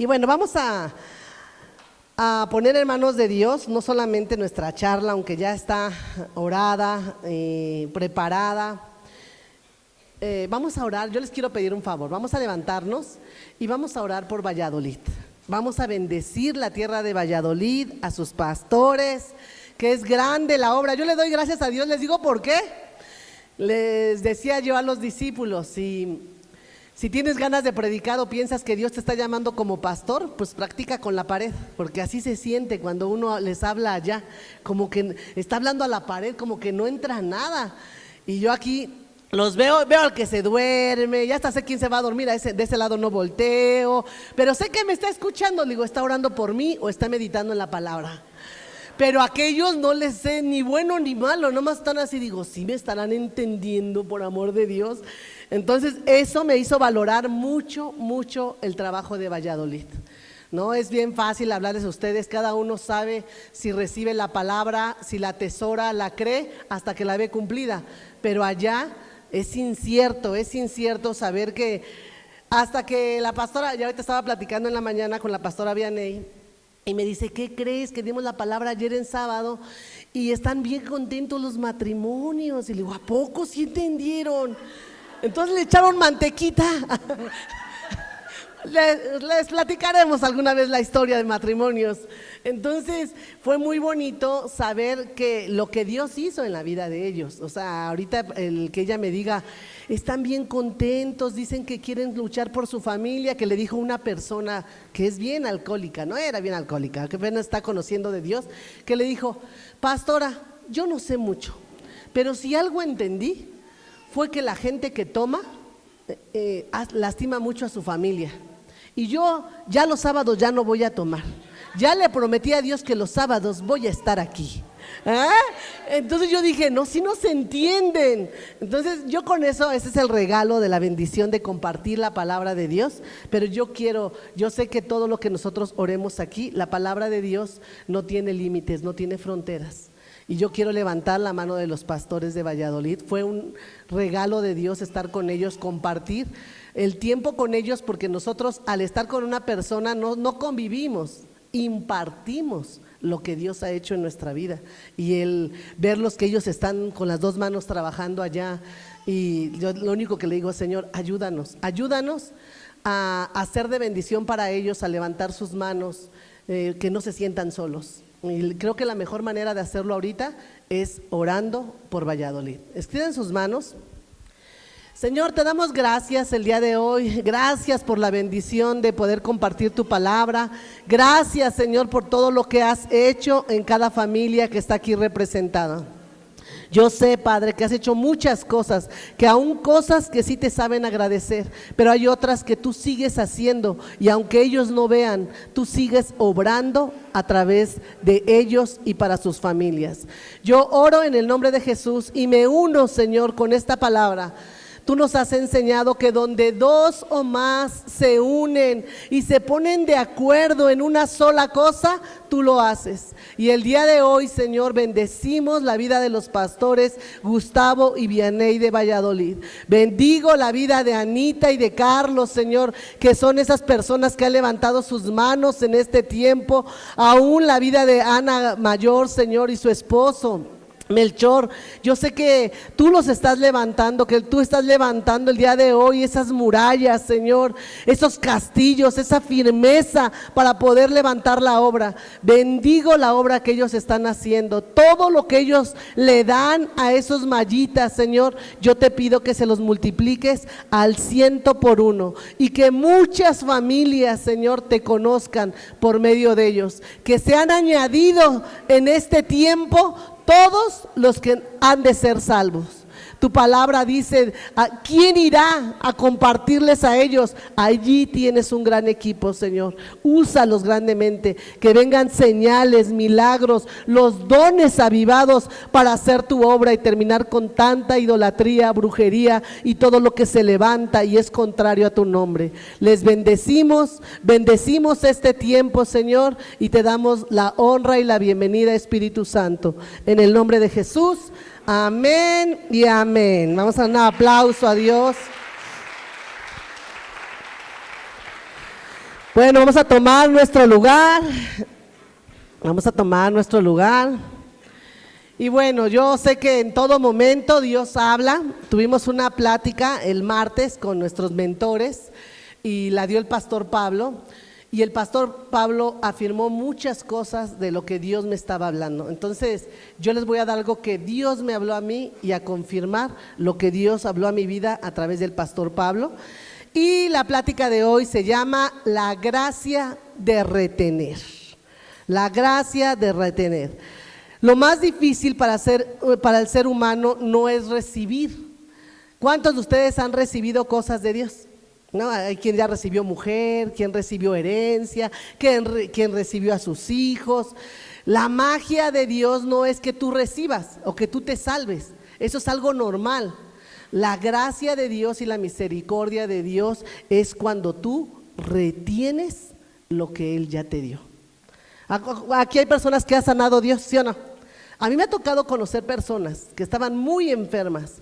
Y bueno, vamos a poner en manos de Dios no solamente nuestra charla, aunque ya está orada, preparada. Vamos a orar. Yo les quiero pedir un favor. Vamos a levantarnos y vamos a orar por Valladolid. Vamos a bendecir la tierra de Valladolid, a sus pastores, que es grande la obra. Yo le doy gracias a Dios. Les digo por qué. Les decía yo a los discípulos, si tienes ganas de predicar o piensas que Dios te está llamando como pastor, pues practica con la pared, porque así se siente cuando uno les habla allá, como que está hablando a la pared, como que no entra nada. Y yo aquí los veo al que se duerme, ya hasta sé quién se va a dormir, de ese lado no volteo, pero sé que me está escuchando, digo, está orando por mí o está meditando en la palabra. Pero a aquellos no les sé ni bueno ni malo, nomás están así, digo, sí me estarán entendiendo, por amor de Dios. Entonces eso me hizo valorar mucho el trabajo de Valladolid. No es bien fácil hablarles a ustedes, cada uno sabe si recibe la palabra, si la atesora, la cree, hasta que la ve cumplida. Pero allá es incierto saber que hasta que la pastora, ya ahorita estaba platicando en la mañana con la pastora Vianey, y me dice, ¿qué crees? Que dimos la palabra ayer en sábado y están bien contentos los matrimonios. Y le digo, ¿a poco sí entendieron? Entonces le echaron mantequita. Les platicaremos alguna vez la historia de matrimonios. Entonces fue muy bonito saber que lo que Dios hizo en la vida de ellos. O sea, ahorita el que ella me diga, están bien contentos, dicen que quieren luchar por su familia, que le dijo una persona que es bien alcohólica, no era bien alcohólica, que apenas está conociendo de Dios, que le dijo, pastora, yo no sé mucho, pero si algo entendí fue que la gente que toma lastima mucho a su familia. Y yo ya los sábados ya no voy a tomar. Ya le prometí a Dios que los sábados voy a estar aquí. Entonces yo dije, no, si no se entienden. Entonces yo con eso, ese es el regalo de la bendición de compartir la palabra de Dios. Pero yo sé que todo lo que nosotros oremos aquí, la palabra de Dios no tiene límites, no tiene fronteras. Y yo quiero levantar la mano de los pastores de Valladolid. Fue un regalo de Dios estar con ellos, compartir el tiempo con ellos, porque nosotros al estar con una persona no convivimos, impartimos lo que Dios ha hecho en nuestra vida. Y el verlos que ellos están con las dos manos trabajando allá, y yo lo único que le digo, Señor, ayúdanos a hacer de bendición para ellos, a levantar sus manos, que no se sientan solos. Y creo que la mejor manera de hacerlo ahorita es orando por Valladolid. Extiendan sus manos. Señor, te damos gracias el día de hoy, gracias por la bendición de poder compartir tu palabra, gracias Señor por todo lo que has hecho en cada familia que está aquí representada. Yo sé, Padre, que has hecho muchas cosas, que aún cosas que sí te saben agradecer, pero hay otras que tú sigues haciendo y aunque ellos no vean, tú sigues obrando a través de ellos y para sus familias. Yo oro en el nombre de Jesús y me uno, Señor, con esta palabra. Tú nos has enseñado que donde dos o más se unen y se ponen de acuerdo en una sola cosa, tú lo haces. Y el día de hoy, Señor, bendecimos la vida de los pastores Gustavo y Vianey de Valladolid. Bendigo la vida de Anita y de Carlos, Señor, que son esas personas que han levantado sus manos en este tiempo. Aún la vida de Ana Mayor, Señor, y su esposo Melchor, yo sé que tú los estás levantando, que tú estás levantando el día de hoy esas murallas, Señor, esos castillos, esa firmeza para poder levantar la obra. Bendigo la obra que ellos están haciendo, todo lo que ellos le dan a esos mallitas, Señor, yo te pido que se los multipliques al 100 por 1 y que muchas familias, Señor, te conozcan por medio de ellos, que se han añadido en este tiempo todos los que han de ser salvos. Tu palabra dice, ¿quién irá a compartirles a ellos? Allí tienes un gran equipo, Señor. Úsalos grandemente, que vengan señales, milagros, los dones avivados para hacer tu obra y terminar con tanta idolatría, brujería y todo lo que se levanta y es contrario a tu nombre. Les bendecimos este tiempo, Señor, y te damos la honra y la bienvenida, Espíritu Santo. En el nombre de Jesús. Amén y amén. Vamos a dar un aplauso a Dios. Bueno, vamos a tomar nuestro lugar. Vamos a tomar nuestro lugar. Y bueno, yo sé que en todo momento Dios habla. Tuvimos una plática el martes con nuestros mentores y la dio el pastor Pablo. Y el pastor Pablo afirmó muchas cosas de lo que Dios me estaba hablando. Entonces, yo les voy a dar algo que Dios me habló a mí y a confirmar lo que Dios habló a mi vida a través del pastor Pablo. Y la plática de hoy se llama La gracia de retener. La gracia de retener. Lo más difícil para el ser humano no es recibir. ¿Cuántos de ustedes han recibido cosas de Dios? ¿No? Hay quien ya recibió mujer, quien recibió herencia, quien recibió a sus hijos. La magia de Dios no es que tú recibas o que tú te salves. Eso es algo normal. La gracia de Dios y la misericordia de Dios es cuando tú retienes lo que Él ya te dio. Aquí hay personas que ha sanado Dios, ¿sí o no? A mí me ha tocado conocer personas que estaban muy enfermas,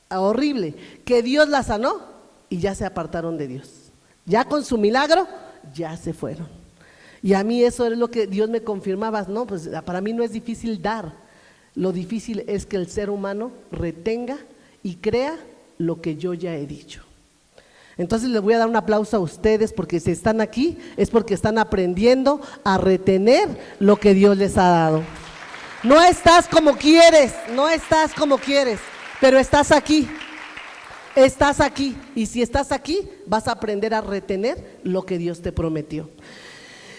horrible, que Dios las sanó y ya se apartaron de Dios. Ya con su milagro, ya se fueron. Y a mí eso es lo que Dios me confirmaba, no, pues para mí no es difícil dar. Lo difícil es que el ser humano retenga y crea lo que yo ya he dicho. Entonces les voy a dar un aplauso a ustedes porque si están aquí es porque están aprendiendo a retener lo que Dios les ha dado. No estás como quieres, pero estás aquí. Estás aquí y si estás aquí vas a aprender a retener lo que Dios te prometió.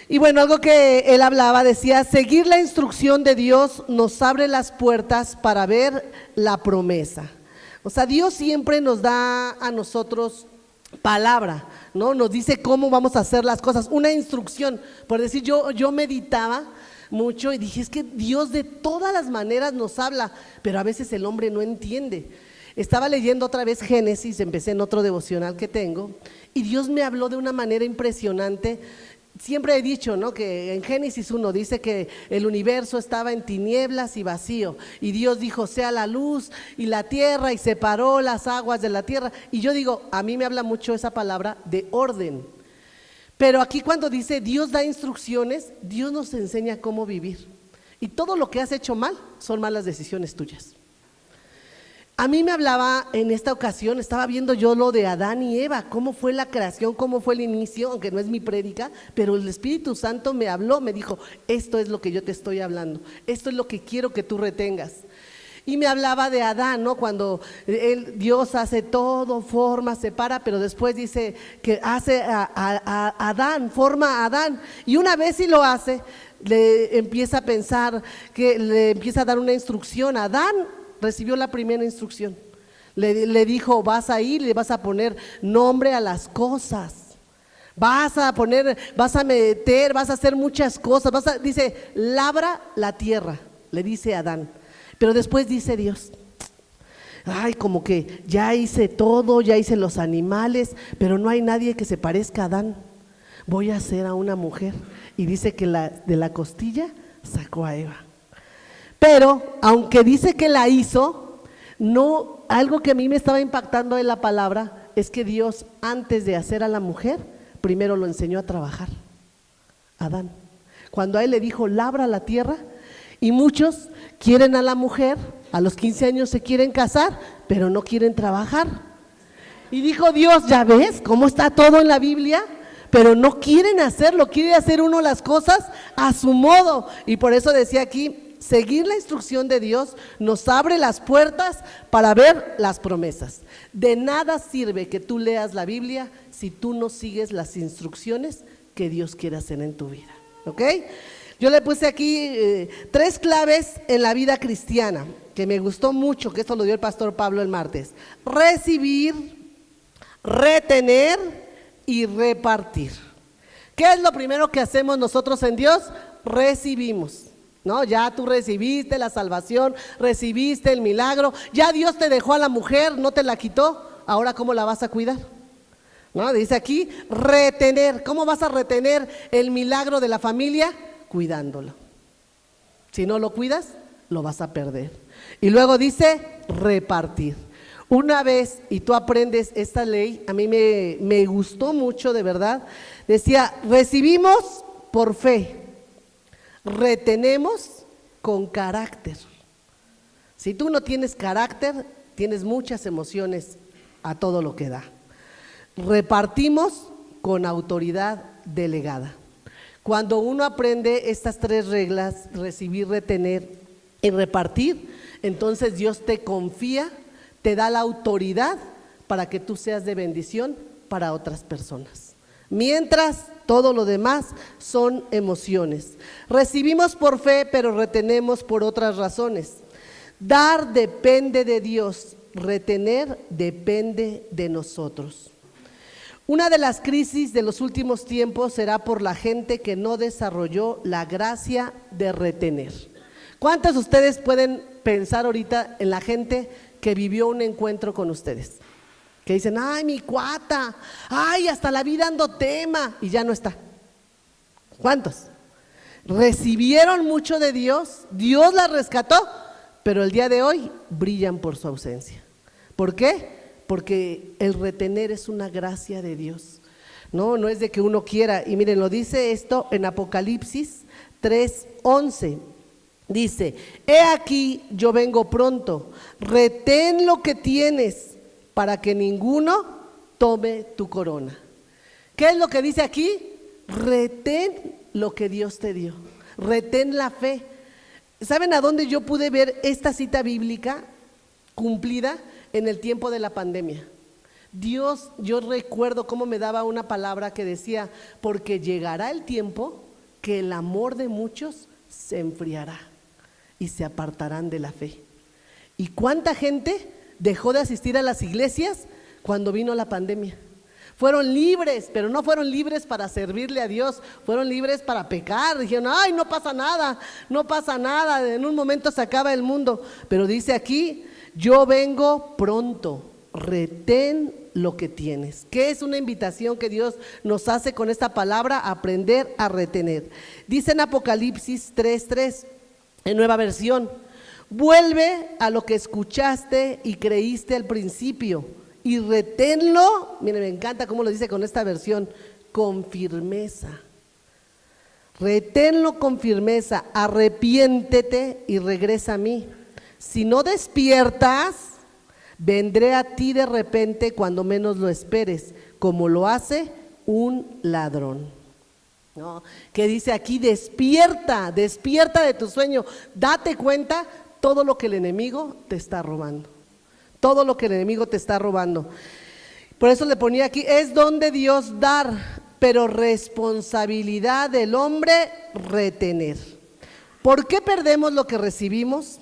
Y bueno, algo que él hablaba, decía, seguir la instrucción de Dios nos abre las puertas para ver la promesa. O sea, Dios siempre nos da a nosotros palabra, ¿no? Nos dice cómo vamos a hacer las cosas, una instrucción. Por decir, yo meditaba mucho y dije, es que Dios de todas las maneras nos habla, pero a veces el hombre no entiende. Estaba leyendo otra vez Génesis, empecé en otro devocional que tengo, y Dios me habló de una manera impresionante. Siempre he dicho, ¿no?, que en Génesis 1 dice que el universo estaba en tinieblas y vacío, y Dios dijo, sea la luz y la tierra, y separó las aguas de la tierra. Y yo digo, a mí me habla mucho esa palabra de orden. Pero aquí cuando dice Dios da instrucciones, Dios nos enseña cómo vivir. Y todo lo que has hecho mal son malas decisiones tuyas. A mí me hablaba en esta ocasión, estaba viendo yo lo de Adán y Eva, cómo fue la creación, cómo fue el inicio, aunque no es mi prédica, pero el Espíritu Santo me habló, me dijo, esto es lo que yo te estoy hablando, esto es lo que quiero que tú retengas. Y me hablaba de Adán, ¿no? Cuando Dios hace todo, forma, separa, pero después dice que hace a Adán, forma a Adán, y una vez si lo hace, le empieza a pensar, que le empieza a dar una instrucción a Adán. Recibió la primera instrucción, le dijo, vas a ir y le vas a poner nombre a las cosas, vas a meter, vas a hacer muchas cosas, dice, labra la tierra, le dice Adán, pero después dice Dios, ay, como que ya hice todo, ya hice los animales, pero no hay nadie que se parezca a Adán, voy a hacer a una mujer, y dice que de la costilla sacó a Eva. Pero aunque dice que la hizo, no, algo que a mí me estaba impactando en la palabra es que Dios, antes de hacer a la mujer, primero lo enseñó a trabajar, Adán. Cuando a él le dijo, labra la tierra, y muchos quieren a la mujer, a los 15 años se quieren casar, pero no quieren trabajar. Y dijo Dios, ya ves cómo está todo en la Biblia, pero no quieren hacerlo, quiere hacer uno las cosas a su modo. Y por eso decía aquí, seguir la instrucción de Dios nos abre las puertas para ver las promesas. De nada sirve que tú leas la Biblia si tú no sigues las instrucciones que Dios quiere hacer en tu vida, ¿ok? Yo le puse aquí 3 claves en la vida cristiana, que me gustó mucho, que esto lo dio el pastor Pablo el martes. Recibir, retener y repartir. ¿Qué es lo primero que hacemos nosotros en Dios? Recibimos. No, ya tú recibiste la salvación, recibiste el milagro, ya Dios te dejó a la mujer, no te la quitó, ahora ¿cómo la vas a cuidar? ¿No? Dice aquí, retener. ¿Cómo vas a retener el milagro de la familia? Cuidándolo. Si no lo cuidas, lo vas a perder. Y luego dice, repartir. Una vez, y tú aprendes esta ley, a mí me gustó mucho, de verdad, decía, recibimos por fe, retenemos con carácter. Si tú no tienes carácter, tienes muchas emociones a todo lo que da. Repartimos con autoridad delegada. Cuando uno aprende estas 3 reglas, recibir, retener y repartir, entonces Dios te confía, te da la autoridad para que tú seas de bendición para otras personas. Mientras todo lo demás son emociones. Recibimos por fe, pero retenemos por otras razones. Dar depende de Dios, retener depende de nosotros. Una de las crisis de los últimos tiempos será por la gente que no desarrolló la gracia de retener. ¿Cuántos de ustedes pueden pensar ahorita en la gente que vivió un encuentro con ustedes? Que dicen, ay, mi cuata, ay, hasta la vida ando tema, y ya no está. ¿Cuántos? Recibieron mucho de Dios, Dios la rescató, pero el día de hoy brillan por su ausencia. ¿Por qué? Porque el retener es una gracia de Dios. No es de que uno quiera. Y miren, lo dice esto en Apocalipsis 3:11. Dice, he aquí yo vengo pronto, retén lo que tienes para que ninguno tome tu corona. ¿Qué es lo que dice aquí? Retén lo que Dios te dio, retén la fe. ¿Saben a dónde yo pude ver esta cita bíblica cumplida? En el tiempo de la pandemia. Dios, yo recuerdo cómo me daba una palabra que decía, porque llegará el tiempo que el amor de muchos se enfriará y se apartarán de la fe. ¿Y cuánta gente dejó de asistir a las iglesias cuando vino la pandemia? Fueron libres, pero no fueron libres para servirle a Dios, fueron libres para pecar. Dijeron, ay, no pasa nada, en un momento se acaba el mundo. Pero dice aquí, yo vengo pronto, retén lo que tienes. ¿Qué es una invitación que Dios nos hace con esta palabra? Aprender a retener. Dice en Apocalipsis 3:3, en Nueva Versión, vuelve a lo que escuchaste y creíste al principio y reténlo, miren, me encanta cómo lo dice con esta versión, con firmeza. Reténlo con firmeza, arrepiéntete y regresa a mí. Si no despiertas, vendré a ti de repente cuando menos lo esperes, como lo hace un ladrón. ¿No? Que dice aquí, despierta de tu sueño, date cuenta todo lo que el enemigo te está robando. Todo lo que el enemigo te está robando. Por eso le ponía aquí, es don de Dios dar, pero responsabilidad del hombre retener. ¿Por qué perdemos lo que recibimos?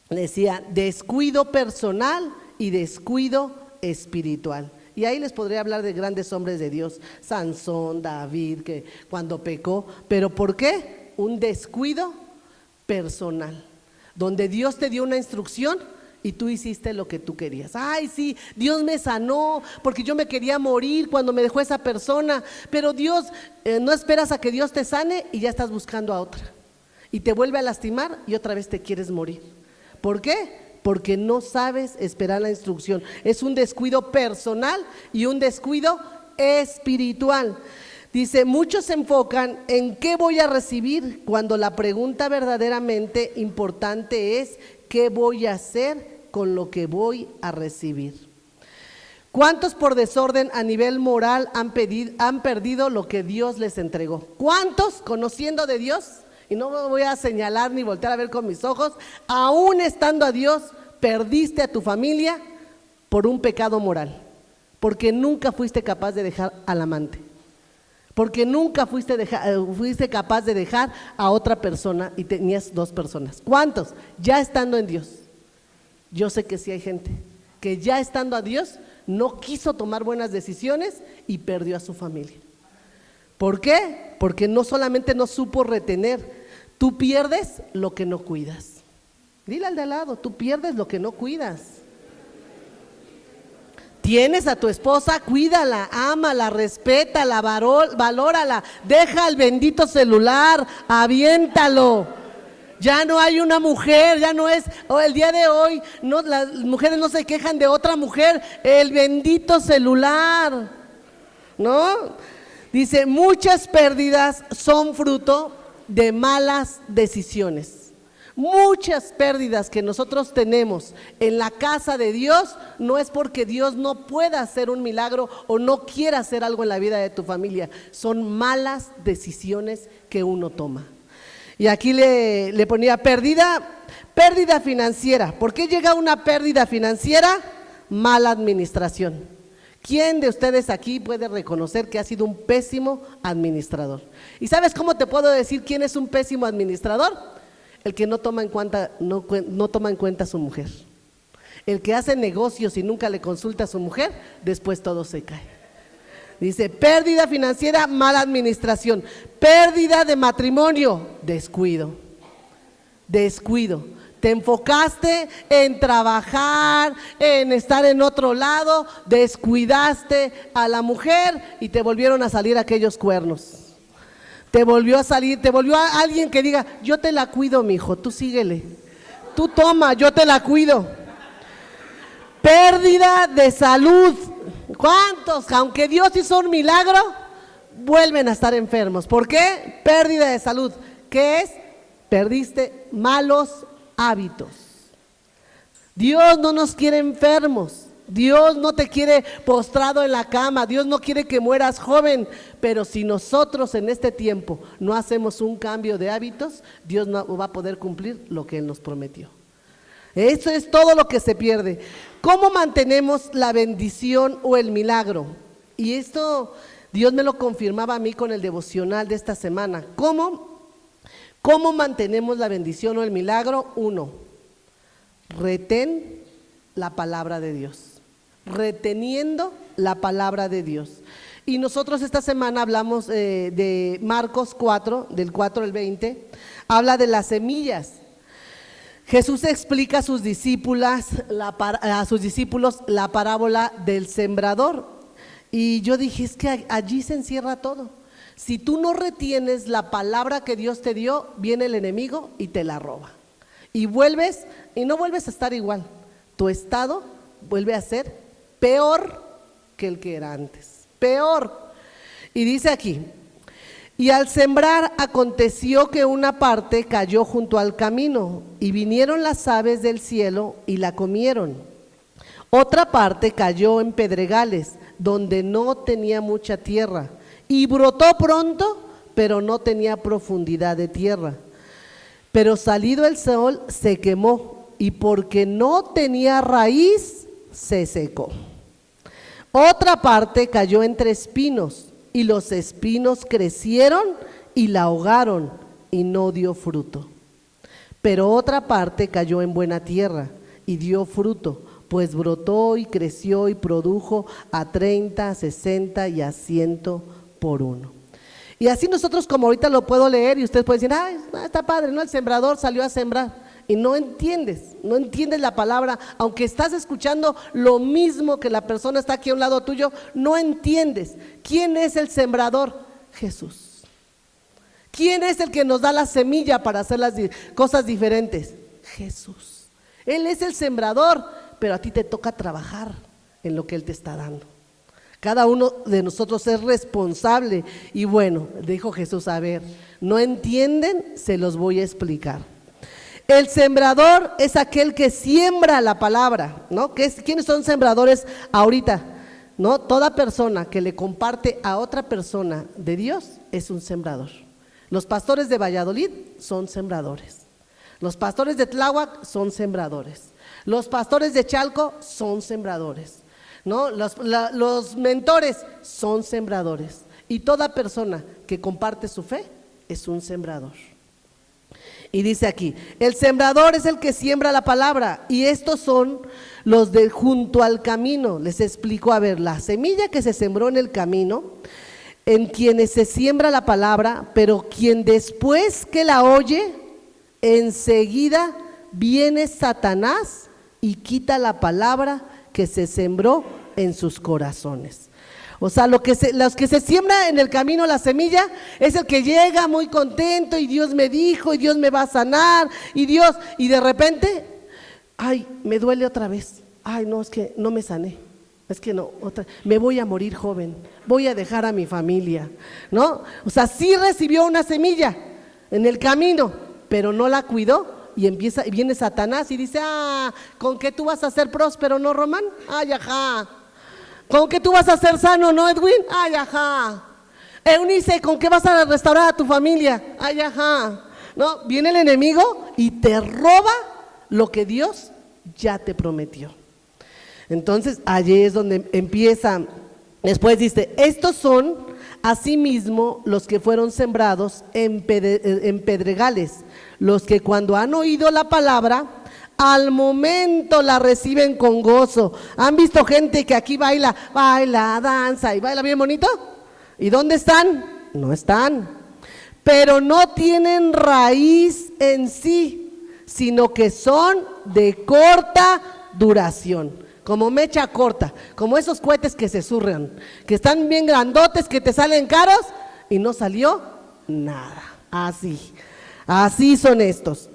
Decía, descuido personal y descuido espiritual. Y ahí les podría hablar de grandes hombres de Dios, Sansón, David, que cuando pecó, pero ¿por qué? Un descuido personal, donde Dios te dio una instrucción y tú hiciste lo que tú querías. Ay, sí, Dios me sanó porque yo me quería morir cuando me dejó esa persona, pero Dios, no esperas a que Dios te sane y ya estás buscando a otra. Y te vuelve a lastimar y otra vez te quieres morir. ¿Por qué? Porque no sabes esperar la instrucción. Es un descuido personal y un descuido espiritual. Dice, muchos se enfocan en qué voy a recibir, cuando la pregunta verdaderamente importante es ¿qué voy a hacer con lo que voy a recibir? ¿Cuántos por desorden a nivel moral han perdido lo que Dios les entregó? ¿Cuántos, conociendo de Dios, y no me voy a señalar ni voltear a ver con mis ojos, aún estando a Dios, perdiste a tu familia por un pecado moral? Porque nunca fuiste capaz de dejar al amante, porque nunca fuiste capaz de dejar a otra persona y tenías 2 personas. ¿Cuántos? Ya estando en Dios. Yo sé que sí hay gente que ya estando a Dios no quiso tomar buenas decisiones y perdió a su familia. ¿Por qué? Porque no solamente no supo retener. Tú pierdes lo que no cuidas. Dile al de al lado, tú pierdes lo que no cuidas. Tienes a tu esposa, cuídala, ámala, respétala, valórala, deja el bendito celular, aviéntalo. Ya no hay una mujer, ya no es, el día de hoy no, las mujeres no se quejan de otra mujer, el bendito celular, ¿no? Dice, muchas pérdidas son fruto de malas decisiones. Muchas pérdidas que nosotros tenemos en la casa de Dios no es porque Dios no pueda hacer un milagro o no quiera hacer algo en la vida de tu familia, son malas decisiones que uno toma. Y aquí le ponía pérdida financiera. ¿Por qué llega una pérdida financiera? Mala administración. ¿Quién de ustedes aquí puede reconocer que ha sido un pésimo administrador? ¿Y sabes cómo te puedo decir quién es un pésimo administrador? El que no toma en cuenta a su mujer. El que hace negocios y nunca le consulta a su mujer, después todo se cae. Dice, pérdida financiera, mala administración. Pérdida de matrimonio, descuido. Te enfocaste en trabajar, en estar en otro lado, descuidaste a la mujer y te volvieron a salir aquellos cuernos. Te volvió a alguien que diga, yo te la cuido, mijo, tú síguele. Tú toma, yo te la cuido. Pérdida de salud. ¿Cuántos, aunque Dios hizo un milagro, vuelven a estar enfermos? ¿Por qué? Pérdida de salud. ¿Qué es? Perdiste malos hábitos. Dios no nos quiere enfermos. Dios no te quiere postrado en la cama, Dios no quiere que mueras joven, pero si nosotros en este tiempo no hacemos un cambio de hábitos, Dios no va a poder cumplir lo que Él nos prometió. Eso es todo lo que se pierde. ¿Cómo mantenemos la bendición o el milagro? Y esto Dios me lo confirmaba a mí con el devocional de esta semana. ¿Cómo mantenemos la bendición o el milagro? 1, retén la palabra de Dios. Reteniendo la palabra de Dios. Y nosotros esta semana hablamos de Marcos 4, del 4 al 20, habla de las semillas. Jesús explica a sus discípulos la parábola del sembrador. Y yo dije, es que allí se encierra todo. Si tú no retienes la palabra que Dios te dio, viene el enemigo y te la roba. Y no vuelves a estar igual. Tu estado vuelve a ser peor que el que era antes, peor. Y dice aquí, y al sembrar aconteció que una parte cayó junto al camino, y vinieron las aves del cielo y la comieron. Otra parte cayó en pedregales, donde no tenía mucha tierra, y brotó pronto, pero no tenía profundidad de tierra. Pero salido el sol se quemó, y porque no tenía raíz, se secó. Otra parte cayó entre espinos, y los espinos crecieron y la ahogaron, y no dio fruto. Pero otra parte cayó en buena tierra, y dio fruto, pues brotó y creció y produjo a 30, 60 y a 100 por uno. Y así nosotros, como ahorita lo puedo leer, y ustedes pueden decir, ay, está padre, ¿no? El sembrador salió a sembrar. Y no entiendes la palabra, aunque estás escuchando lo mismo que la persona está aquí a un lado tuyo, no entiendes. ¿Quién es el sembrador? Jesús. ¿Quién es el que nos da la semilla para hacer las cosas diferentes? Jesús. Él es el sembrador, pero a ti te toca trabajar en lo que Él te está dando. Cada uno de nosotros es responsable. Y bueno, dijo Jesús, a ver, ¿no entienden? Se los voy a explicar. El sembrador es aquel que siembra la palabra, ¿no? ¿Quiénes son sembradores ahorita? ¿No? Toda persona que le comparte a otra persona de Dios es un sembrador. Los pastores de Valladolid son sembradores. Los pastores de Tláhuac son sembradores. Los pastores de Chalco son sembradores, ¿no? Los mentores son sembradores. Y toda persona que comparte su fe es un sembrador. Y dice aquí, el sembrador es el que siembra la palabra, y estos son los de junto al camino. Les explico, a ver, la semilla que se sembró en el camino, en quienes se siembra la palabra, pero quien después que la oye, enseguida viene Satanás y quita la palabra que se sembró en sus corazones. O sea, los que se siembra en el camino la semilla es el que llega muy contento y Dios me dijo y Dios me va a sanar y de repente, ay, me duele otra vez, ay, no, es que no me sané, es que no, me voy a morir joven, voy a dejar a mi familia, ¿no? O sea, sí recibió una semilla en el camino, pero no la cuidó. Y viene Satanás y dice, ¿con qué tú vas a ser próspero, no, Román? Ay, ajá. ¿Con qué tú vas a ser sano, no, Edwin? Ay, ajá. Eunice, ¿con qué vas a restaurar a tu familia? Ay, ajá. No, viene el enemigo y te roba lo que Dios ya te prometió. Entonces, allí es donde empieza. Después dice, estos son asimismo los que fueron sembrados en pedregales, los que cuando han oído la palabra, al momento la reciben con gozo. ¿Han visto gente que aquí baila, danza y baila bien bonito? ¿Y dónde están? No están. Pero no tienen raíz en sí, sino que son de corta duración. Como mecha corta, como esos cohetes que se zurran, que están bien grandotes, que te salen caros y no salió nada. Así son estos.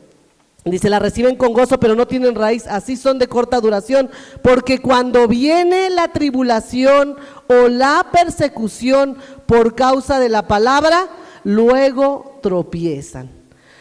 Dice, la reciben con gozo, pero no tienen raíz, así son de corta duración, porque cuando viene la tribulación o la persecución por causa de la palabra, luego tropiezan.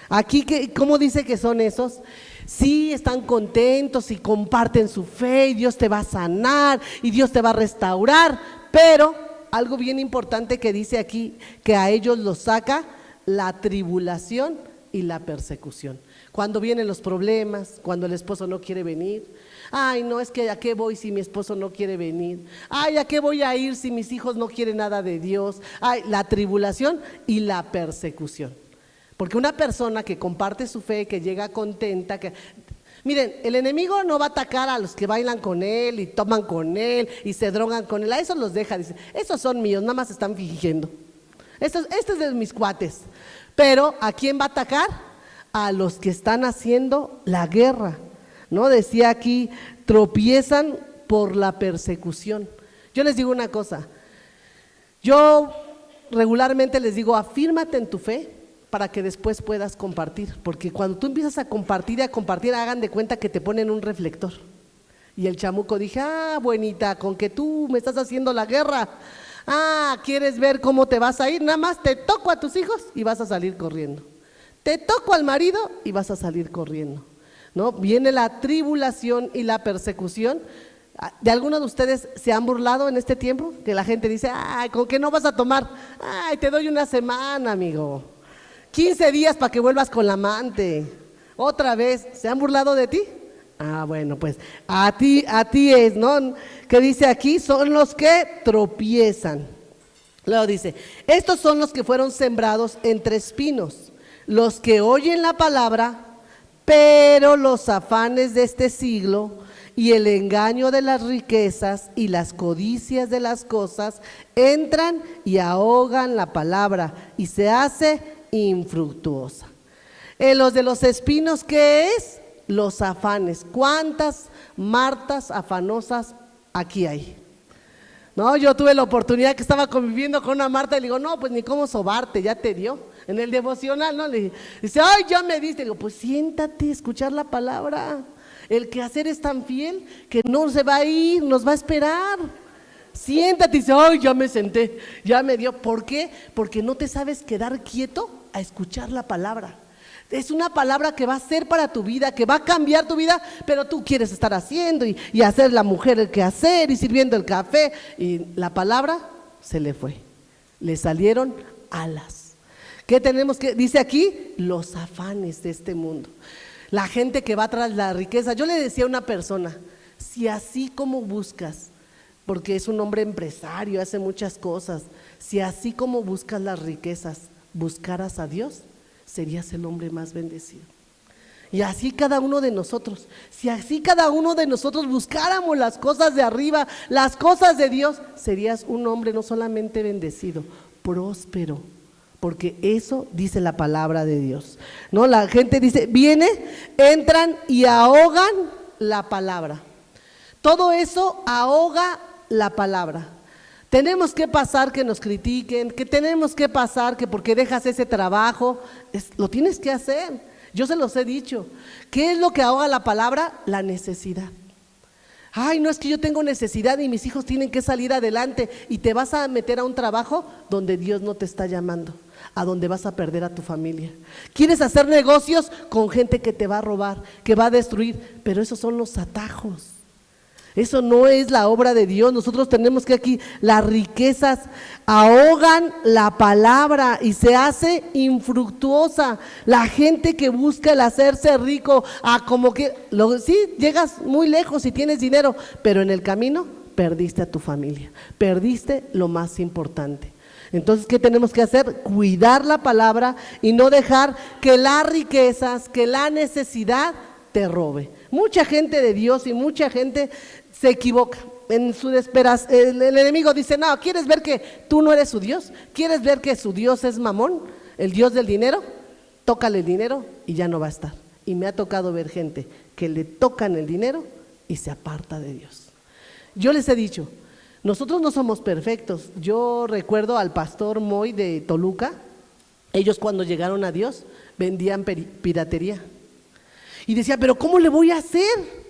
Aquí, ¿cómo dice que son esos? Sí, están contentos y comparten su fe y Dios te va a sanar y Dios te va a restaurar, pero algo bien importante que dice aquí, que a ellos los saca la tribulación y la persecución. Cuando vienen los problemas, cuando el esposo no quiere venir, ay, no, es que ¿a qué voy si mi esposo no quiere venir? Ay, ¿a qué voy a ir si mis hijos no quieren nada de Dios? Ay, la tribulación y la persecución. Porque una persona que comparte su fe, que llega contenta, miren, el enemigo no va a atacar a los que bailan con él y toman con él y se drogan con él, a esos los deja, dice, esos son míos, nada más están fingiendo. Este es de mis cuates. Pero ¿a quién va a atacar? A los que están haciendo la guerra, ¿no? Decía aquí, tropiezan por la persecución. Yo les digo una cosa, yo regularmente les digo, afírmate en tu fe, para que después puedas compartir, porque cuando tú empiezas a compartir, hagan de cuenta que te ponen un reflector. Y el chamuco dije, buenita, con que tú me estás haciendo la guerra, ¿quieres ver cómo te vas a ir? Nada más te toco a tus hijos y vas a salir corriendo, te toco al marido y vas a salir corriendo, ¿no? Viene la tribulación y la persecución. ¿De algunos de ustedes se han burlado en este tiempo? Que la gente dice, ¿con qué no vas a tomar? Te doy una semana, amigo, 15 días para que vuelvas con la amante. Otra vez, ¿se han burlado de ti? Bueno, pues a ti es, ¿no? Que dice aquí, son los que tropiezan. Luego dice, estos son los que fueron sembrados entre espinos, los que oyen la palabra, pero los afanes de este siglo y el engaño de las riquezas y las codicias de las cosas entran y ahogan la palabra y se hace infructuosa. Los de los espinos, ¿qué es? Los afanes. ¿Cuántas Martas afanosas aquí hay? No, yo tuve la oportunidad que estaba conviviendo con una Marta y le digo, no, pues ni cómo sobarte, ya te dio. En el devocional, ¿no? Le dice, ya me diste. Le digo, pues siéntate, escuchar la palabra. El quehacer es tan fiel que no se va a ir, nos va a esperar. Siéntate y dice, ya me senté, ya me dio. ¿Por qué? Porque no te sabes quedar quieto a escuchar la palabra. Es una palabra que va a ser para tu vida, que va a cambiar tu vida, pero tú quieres estar haciendo y hacer la mujer el quehacer y sirviendo el café. Y la palabra se le fue, le salieron alas. ¿Qué tenemos que? Dice aquí, los afanes de este mundo. La gente que va tras la riqueza. Yo le decía a una persona, si así como buscas, porque es un hombre empresario, hace muchas cosas, si así como buscas las riquezas, buscaras a Dios, serías el hombre más bendecido. Y así cada uno de nosotros, si así cada uno de nosotros buscáramos las cosas de arriba, las cosas de Dios, serías un hombre no solamente bendecido, próspero, porque eso dice la palabra de Dios, ¿no? La gente dice, entran y ahogan la palabra. Todo eso ahoga la palabra. Tenemos que pasar que nos critiquen, que tenemos que pasar que porque dejas ese trabajo, lo tienes que hacer. Yo se los he dicho. ¿Qué es lo que ahoga la palabra? La necesidad. Ay, no, es que yo tengo necesidad y mis hijos tienen que salir adelante, y te vas a meter a un trabajo donde Dios no te está llamando, a donde vas a perder a tu familia. Quieres hacer negocios con gente que te va a robar, que va a destruir, pero esos son los atajos. Eso no es la obra de Dios. Nosotros tenemos que aquí, las riquezas ahogan la palabra y se hace infructuosa. La gente que busca el hacerse rico, como que, sí, llegas muy lejos si tienes dinero, pero en el camino perdiste a tu familia, perdiste lo más importante. Entonces, ¿qué tenemos que hacer? Cuidar la palabra y no dejar que las riquezas, que la necesidad te robe. Mucha gente de Dios y mucha gente se equivoca en su desesperación. El enemigo dice: no, ¿quieres ver que tú no eres su Dios? ¿Quieres ver que su Dios es Mamón, el Dios del dinero? Tócale el dinero y ya no va a estar. Y me ha tocado ver gente que le tocan el dinero y se aparta de Dios. Yo les he dicho, nosotros no somos perfectos. Yo recuerdo al pastor Moy de Toluca. Ellos, cuando llegaron a Dios, vendían piratería. Y decía: pero ¿cómo le voy a hacer?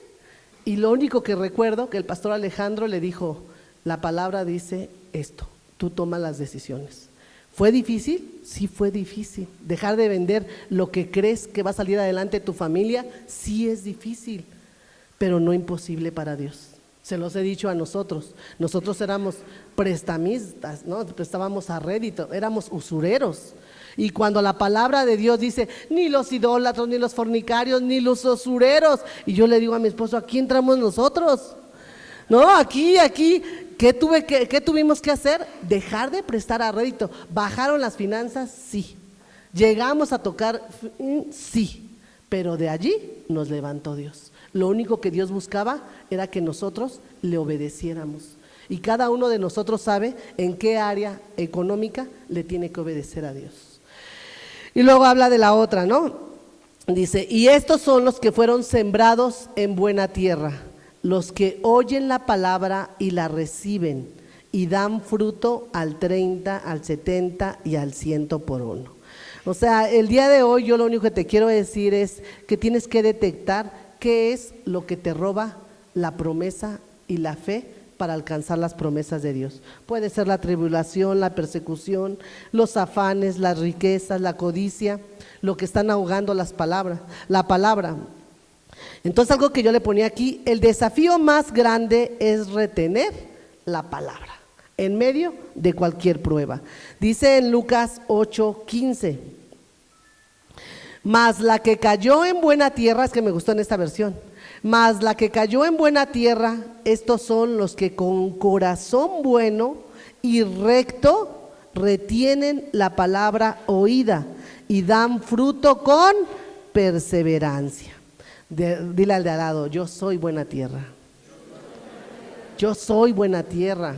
Y lo único que recuerdo que el pastor Alejandro le dijo: la palabra dice esto, tú tomas las decisiones. ¿Fue difícil? Sí, fue difícil. Dejar de vender lo que crees que va a salir adelante tu familia, sí es difícil, pero no imposible para Dios. Se los he dicho a nosotros. Nosotros éramos prestamistas, ¿no? Prestábamos a rédito, éramos usureros. Y cuando la palabra de Dios dice: ni los idólatras, ni los fornicarios, ni los usureros, y yo le digo a mi esposo: aquí entramos nosotros. No, aquí, ¿qué tuvimos que hacer? Dejar de prestar a rédito. ¿Bajaron las finanzas? Sí. ¿Llegamos a tocar? Sí. Pero de allí nos levantó Dios. Lo único que Dios buscaba era que nosotros le obedeciéramos. Y cada uno de nosotros sabe en qué área económica le tiene que obedecer a Dios. Y luego habla de la otra, ¿no? Dice: y estos son los que fueron sembrados en buena tierra, los que oyen la palabra y la reciben y dan fruto al 30, al 70 y al 100 por uno. O sea, el día de hoy yo lo único que te quiero decir es que tienes que detectar qué es lo que te roba la promesa y la fe para alcanzar las promesas de Dios. Puede ser la tribulación, la persecución, los afanes, las riquezas, la codicia, lo que están ahogando la palabra. Entonces, algo que yo le ponía aquí: el desafío más grande es retener la palabra en medio de cualquier prueba. Dice en Lucas 8:15: mas la que cayó en buena tierra, es que me gustó en esta versión, mas la que cayó en buena tierra, estos son los que con corazón bueno y recto retienen la palabra oída y dan fruto con perseverancia. Dile al de al lado: yo soy buena tierra. Yo soy buena tierra.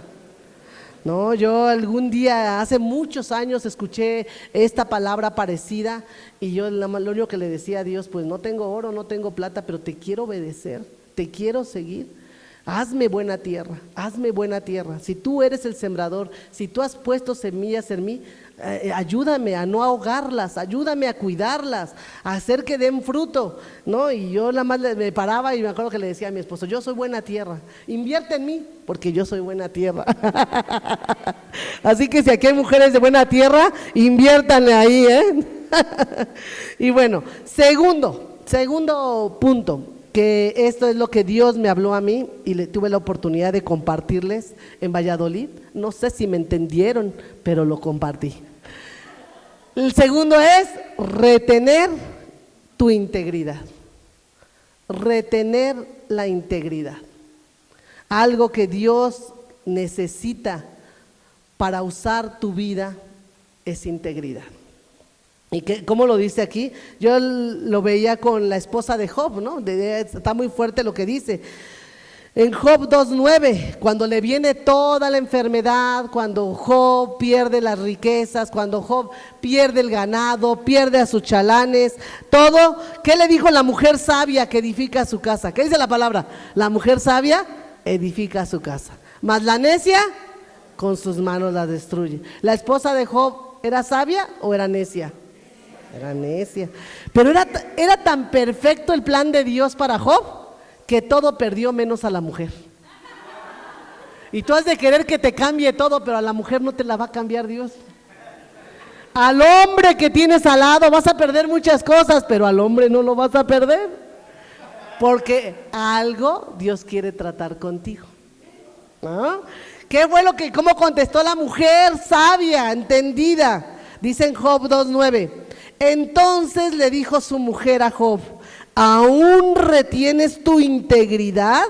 No, yo algún día, hace muchos años, escuché esta palabra parecida y yo lo único que le decía a Dios: pues no tengo oro, no tengo plata, pero te quiero obedecer, te quiero seguir. Hazme buena tierra, hazme buena tierra. Si tú eres el sembrador, si tú has puesto semillas en mí, ayúdame a no ahogarlas, ayúdame a cuidarlas, a hacer que den fruto, ¿no? Y yo nada más me paraba y me acuerdo que le decía a mi esposo: yo soy buena tierra, invierte en mí porque yo soy buena tierra. Así que si aquí hay mujeres de buena tierra, inviértanle ahí, ¿eh? Y bueno, segundo punto, que esto es lo que Dios me habló a mí y tuve la oportunidad de compartirles en Valladolid. No sé si me entendieron, pero lo compartí. El segundo es retener tu integridad. Retener la integridad. Algo que Dios necesita para usar tu vida es integridad. ¿Y cómo lo dice aquí? Yo lo veía con la esposa de Job, ¿no? Está muy fuerte lo que dice. En Job 2:9, cuando le viene toda la enfermedad, cuando Job pierde las riquezas, cuando Job pierde el ganado, pierde a sus chalanes, todo, ¿qué le dijo la mujer sabia que edifica su casa? ¿Qué dice la palabra? La mujer sabia edifica su casa, mas la necia con sus manos la destruye. ¿La esposa de Job era sabia o era necia? Era necia. Pero era tan perfecto el plan de Dios para Job que todo perdió menos a la mujer. Y tú has de querer que te cambie todo, pero a la mujer no te la va a cambiar Dios. Al hombre que tienes al lado vas a perder muchas cosas, pero al hombre no lo vas a perder. Porque algo Dios quiere tratar contigo. ¿No? ¿Qué fue cómo contestó la mujer sabia, entendida? Dice en Job 2:9. Entonces le dijo su mujer a Job: ¿aún retienes tu integridad?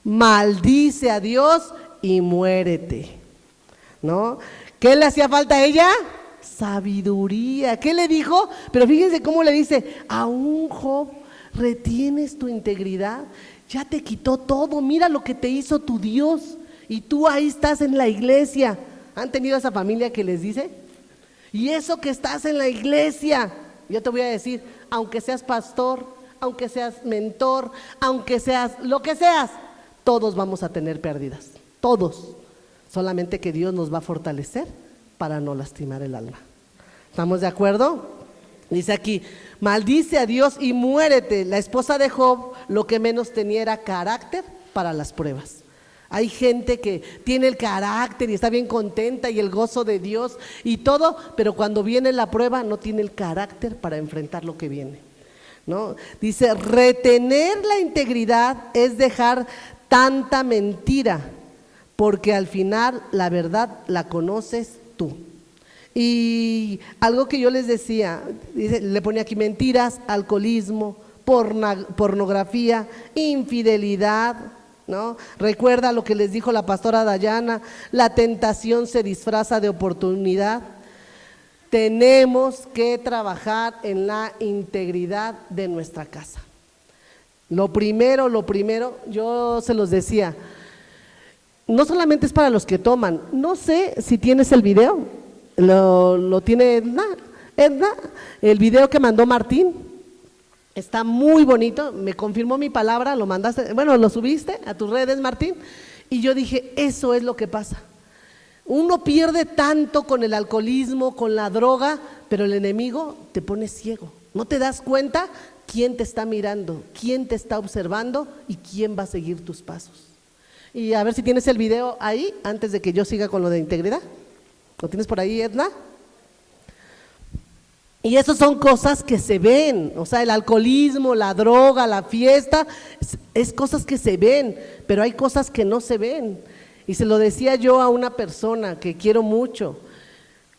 Maldice a Dios y muérete. ¿No? ¿Qué le hacía falta a ella? Sabiduría. ¿Qué le dijo? Pero fíjense cómo le dice: ¿aún, Job, retienes tu integridad? Ya te quitó todo, mira lo que te hizo tu Dios, y tú ahí estás en la iglesia. ¿Han tenido esa familia que les dice? Y eso que estás en la iglesia, yo te voy a decir, aunque seas pastor, aunque seas mentor, aunque seas lo que seas, todos vamos a tener pérdidas, todos. Solamente que Dios nos va a fortalecer para no lastimar el alma. ¿Estamos de acuerdo? Dice aquí: maldice a Dios y muérete. La esposa de Job lo que menos tenía era carácter para las pruebas. Hay gente que tiene el carácter y está bien contenta y el gozo de Dios y todo, pero cuando viene la prueba no tiene el carácter para enfrentar lo que viene, ¿no? Dice: retener la integridad es dejar tanta mentira, porque al final la verdad la conoces tú. Y algo que yo les decía, le ponía aquí: mentiras, alcoholismo, pornografía, infidelidad, ¿no? Recuerda lo que les dijo la pastora Dayana: la tentación se disfraza de oportunidad. Tenemos que trabajar en la integridad de nuestra casa. Lo primero, yo se los decía, no solamente es para los que toman. No sé si tienes el video, lo tiene Edna, el video que mandó Martín, está muy bonito, me confirmó mi palabra, lo mandaste, bueno, lo subiste a tus redes, Martín, y yo dije, eso es lo que pasa. Uno pierde tanto con el alcoholismo, con la droga, pero el enemigo te pone ciego, no te das cuenta quién te está mirando, quién te está observando y quién va a seguir tus pasos. Y a ver si tienes el video ahí, antes de que yo siga con lo de integridad. ¿Lo tienes por ahí, Edna? Y eso son cosas que se ven, o sea, el alcoholismo, la droga, la fiesta, es cosas que se ven, pero hay cosas que no se ven. Y se lo decía yo a una persona que quiero mucho.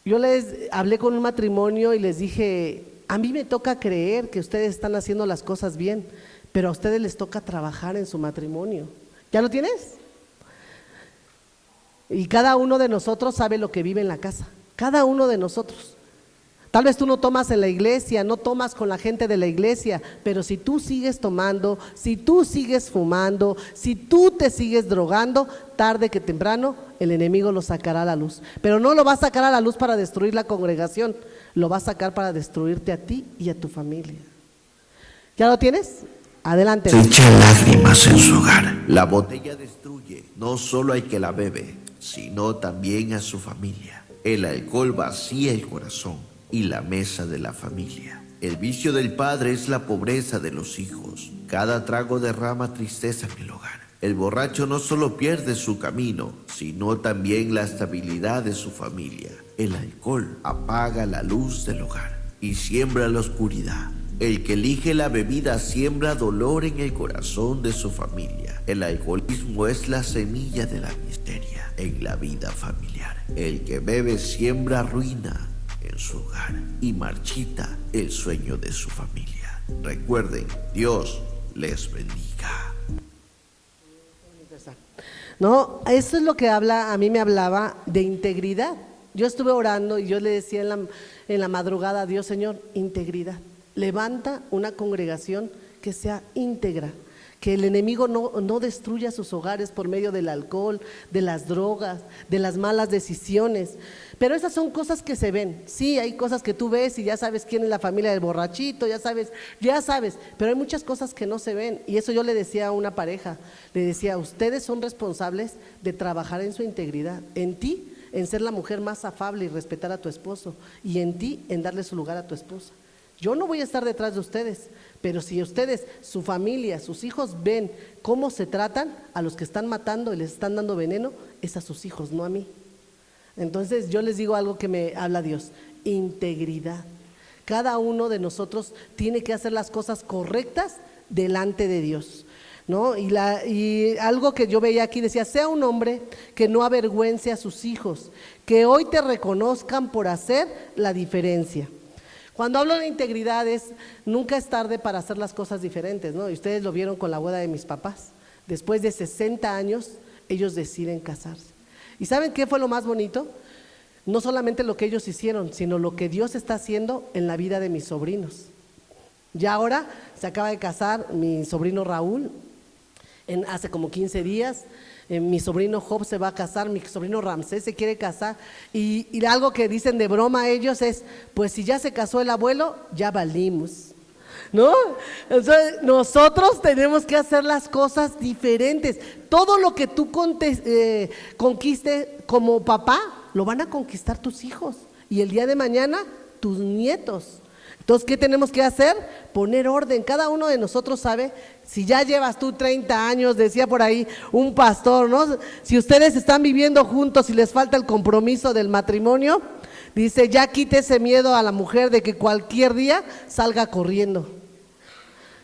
Yo les hablé con un matrimonio y les dije: a mí me toca creer que ustedes están haciendo las cosas bien, pero a ustedes les toca trabajar en su matrimonio. ¿Ya lo tienes? Y cada uno de nosotros sabe lo que vive en la casa, cada uno de nosotros. Tal vez tú no tomas en la iglesia, no tomas con la gente de la iglesia, pero si tú sigues tomando, si tú sigues fumando, si tú te sigues drogando, tarde que temprano el enemigo lo sacará a la luz. Pero no lo va a sacar a la luz para destruir la congregación, lo va a sacar para destruirte a ti y a tu familia. ¿Ya lo tienes? Adelante. Se echa lágrimas en su hogar. La botella destruye no solo al que la bebe, sino también a su familia. El alcohol vacía el corazón y la mesa de la familia. El vicio del padre es la pobreza de los hijos. Cada trago derrama tristeza en el hogar. El borracho no solo pierde su camino, sino también la estabilidad de su familia. El alcohol apaga la luz del hogar y siembra la oscuridad. El que elige la bebida siembra dolor en el corazón de su familia. El alcoholismo es la semilla de la miseria en la vida familiar. El que bebe siembra ruina en su hogar y marchita el sueño de su familia. Recuerden, Dios les bendiga. No, eso es lo que a mí me hablaba de integridad. Yo estuve orando y yo le decía en la madrugada a Dios: Señor, integridad. Levanta una congregación que sea íntegra, que el enemigo no destruya sus hogares por medio del alcohol, de las drogas, de las malas decisiones. Pero esas son cosas que se ven. Sí, hay cosas que tú ves y ya sabes quién es la familia del borrachito, ya sabes, pero hay muchas cosas que no se ven. Y eso yo le decía a una pareja, le decía, ustedes son responsables de trabajar en su integridad, en ti, en ser la mujer más afable y respetar a tu esposo, y en ti, en darle su lugar a tu esposa. Yo no voy a estar detrás de ustedes, pero si ustedes, su familia, sus hijos ven cómo se tratan a los que están matando y les están dando veneno, es a sus hijos, no a mí. Entonces yo les digo algo que me habla Dios: integridad. Cada uno de nosotros tiene que hacer las cosas correctas delante de Dios, ¿no? Y algo que yo veía aquí decía: sea un hombre que no avergüence a sus hijos, que hoy te reconozcan por hacer la diferencia. Cuando hablo de integridad nunca es tarde para hacer las cosas diferentes, ¿no? Y ustedes lo vieron con la boda de mis papás. Después de 60 años, ellos deciden casarse. ¿Y saben qué fue lo más bonito? No solamente lo que ellos hicieron, sino lo que Dios está haciendo en la vida de mis sobrinos. Ya ahora se acaba de casar mi sobrino Raúl, hace como 15 días. Mi sobrino Job se va a casar, mi sobrino Ramsés se quiere casar, y algo que dicen de broma ellos es: pues si ya se casó el abuelo, ya valimos, ¿no? Entonces, nosotros tenemos que hacer las cosas diferentes. Todo lo que tú conquistes como papá, lo van a conquistar tus hijos, y el día de mañana tus nietos. Entonces, ¿qué tenemos que hacer? Poner orden. Cada uno de nosotros sabe, si ya llevas tú 30 años, decía por ahí un pastor, ¿no? Si ustedes están viviendo juntos y les falta el compromiso del matrimonio, dice, ya quite ese miedo a la mujer de que cualquier día salga corriendo.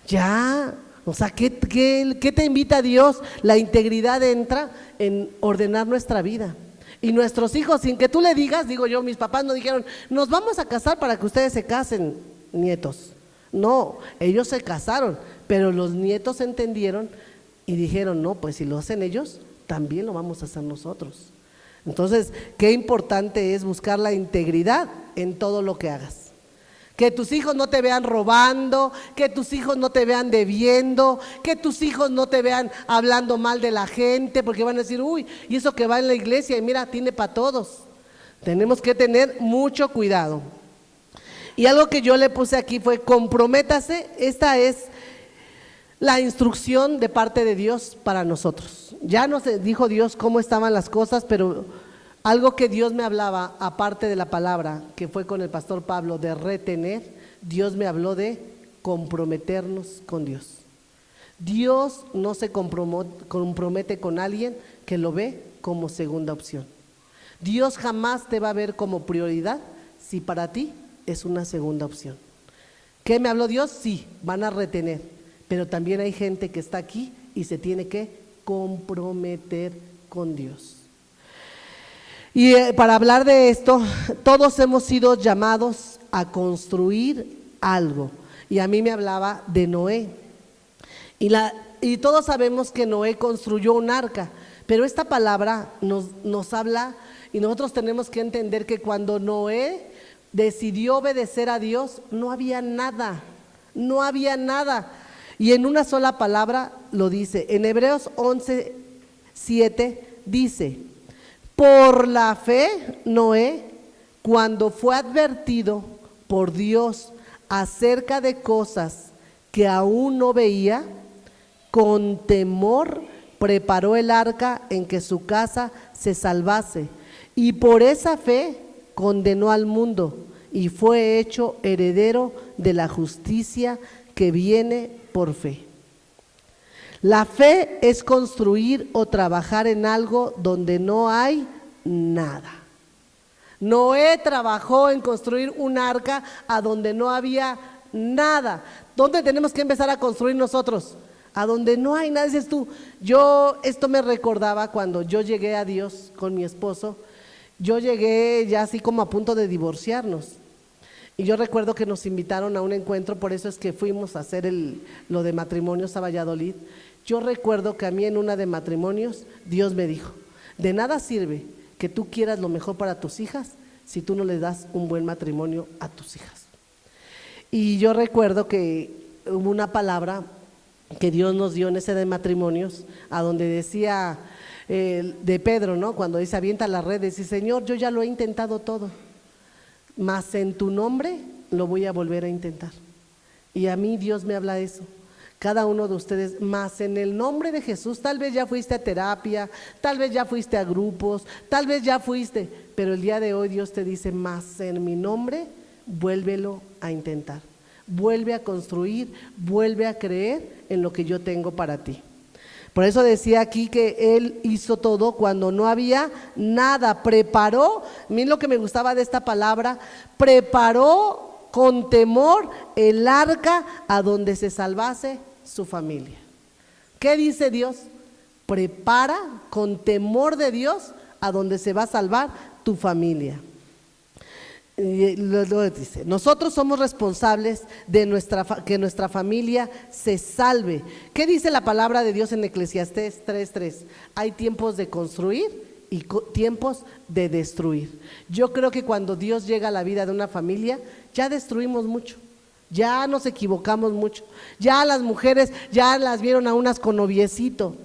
Ya, o sea, ¿qué te invita Dios? La integridad entra en ordenar nuestra vida. Y nuestros hijos, sin que tú le digas, digo yo, mis papás no dijeron, nos vamos a casar para que ustedes se casen, nietos. No, ellos se casaron, pero los nietos entendieron y dijeron, no, pues si lo hacen ellos, también lo vamos a hacer nosotros. Entonces, qué importante es buscar la integridad en todo lo que hagas. Que tus hijos no te vean robando, que tus hijos no te vean debiendo, que tus hijos no te vean hablando mal de la gente, porque van a decir, uy, y eso que va en la iglesia y mira, tiene para todos. Tenemos que tener mucho cuidado. Y algo que yo le puse aquí fue: comprométase. Esta es la instrucción de parte de Dios para nosotros. Ya nos dijo Dios cómo estaban las cosas, pero algo que Dios me hablaba, aparte de la palabra que fue con el pastor Pablo de retener, Dios me habló de comprometernos con Dios. Dios no se compromete con alguien que lo ve como segunda opción. Dios jamás te va a ver como prioridad si para ti es una segunda opción. ¿Qué me habló Dios? Sí, van a retener, pero también hay gente que está aquí y se tiene que comprometer con Dios. Y para hablar de esto, todos hemos sido llamados a construir algo. Y a mí me hablaba de Noé. Y todos sabemos que Noé construyó un arca, pero esta palabra nos habla, y nosotros tenemos que entender que cuando Noé decidió obedecer a Dios, no había nada. Y en una sola palabra lo dice. En Hebreos 11:7 dice: por la fe, Noé, cuando fue advertido por Dios acerca de cosas que aún no veía, con temor preparó el arca en que su casa se salvase, y por esa fe condenó al mundo y fue hecho heredero de la justicia que viene por fe. La fe es construir o trabajar en algo donde no hay nada. Noé trabajó en construir un arca a donde no había nada. ¿Dónde tenemos que empezar a construir nosotros? A donde no hay nada. Dices tú, esto me recordaba cuando yo llegué a Dios con mi esposo. Yo llegué ya así como a punto de divorciarnos. Y yo recuerdo que nos invitaron a un encuentro, por eso es que fuimos a hacer lo de matrimonios a Valladolid. Yo recuerdo que a mí en una de matrimonios Dios me dijo: de nada sirve que tú quieras lo mejor para tus hijas si tú no les das un buen matrimonio a tus hijas. Y yo recuerdo que hubo una palabra que Dios nos dio en ese de matrimonios, a donde decía de Pedro, ¿no? Cuando dice avienta las redes, y Señor, yo ya lo he intentado todo, mas en tu nombre lo voy a volver a intentar. Y a mí Dios me habla de eso. Cada uno de ustedes, más en el nombre de Jesús. Tal vez ya fuiste a terapia, tal vez ya fuiste a grupos, tal vez ya fuiste, pero el día de hoy Dios te dice, más en mi nombre, vuélvelo a intentar, vuelve a construir, vuelve a creer en lo que yo tengo para ti. Por eso decía aquí que Él hizo todo cuando no había nada, preparó. A mí lo que me gustaba de esta palabra, preparó con temor el arca a donde se salvase su familia. ¿Qué dice Dios? Prepara con temor de Dios a donde se va a salvar tu familia. Y luego dice, nosotros somos responsables de que nuestra familia se salve. ¿Qué dice la palabra de Dios en Eclesiastés 3:3? Hay tiempos de construir y tiempos de destruir. Yo creo que cuando Dios llega a la vida de una familia, ya destruimos mucho, ya nos equivocamos mucho, ya las mujeres ya las vieron a unas con noviecito,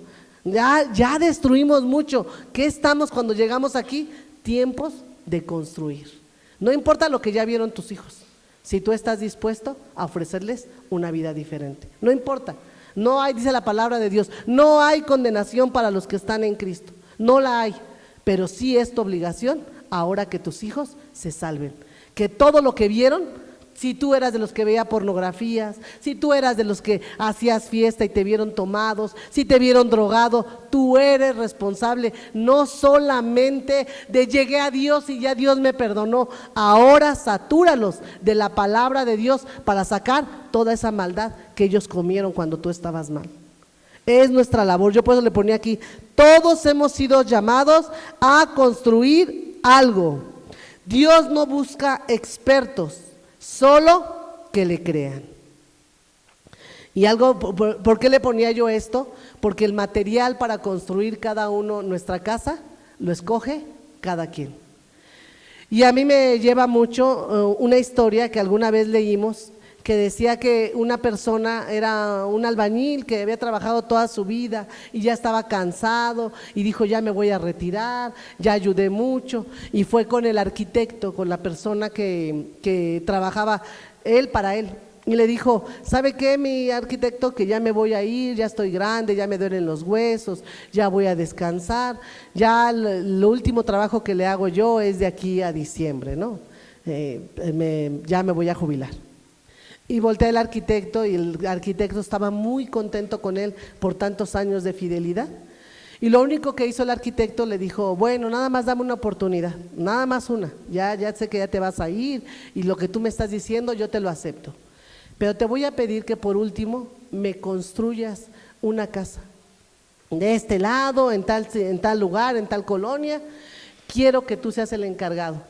ya destruimos mucho. ¿Qué estamos cuando llegamos aquí? Tiempos de construir. No importa lo que ya vieron tus hijos, si tú estás dispuesto a ofrecerles una vida diferente, no importa. No hay, dice la palabra de Dios, no hay condenación para los que están en Cristo, no la hay, pero sí es tu obligación ahora que tus hijos se salven, que todo lo que vieron, si tú eras de los que veía pornografías, si tú eras de los que hacías fiesta y te vieron tomados, si te vieron drogado, tú eres responsable, no solamente de llegué a Dios y ya Dios me perdonó. Ahora satúralos de la palabra de Dios para sacar toda esa maldad que ellos comieron cuando tú estabas mal. Es nuestra labor. Yo por eso le ponía aquí, todos hemos sido llamados a construir algo. Dios no busca expertos, solo que le crean. Y algo, ¿por qué le ponía yo esto? Porque el material para construir cada uno nuestra casa lo escoge cada quien. Y a mí me lleva mucho una historia que alguna vez leímos, que decía que una persona era un albañil que había trabajado toda su vida y ya estaba cansado y dijo, ya me voy a retirar, ya ayudé mucho, y fue con el arquitecto, con la persona que trabajaba él para él, y le dijo, ¿sabe qué, mi arquitecto? Que ya me voy a ir, ya estoy grande, ya me duelen los huesos, ya voy a descansar, ya lo último trabajo que le hago yo es de aquí a diciembre, ¿no? Ya me voy a jubilar. Y voltea el arquitecto, y el arquitecto estaba muy contento con él por tantos años de fidelidad. Y lo único que hizo el arquitecto, le dijo, bueno, nada más dame una oportunidad, nada más una, ya sé que ya te vas a ir y lo que tú me estás diciendo yo te lo acepto. Pero te voy a pedir que por último me construyas una casa de este lado, en tal lugar, en tal colonia. Quiero que tú seas el encargado.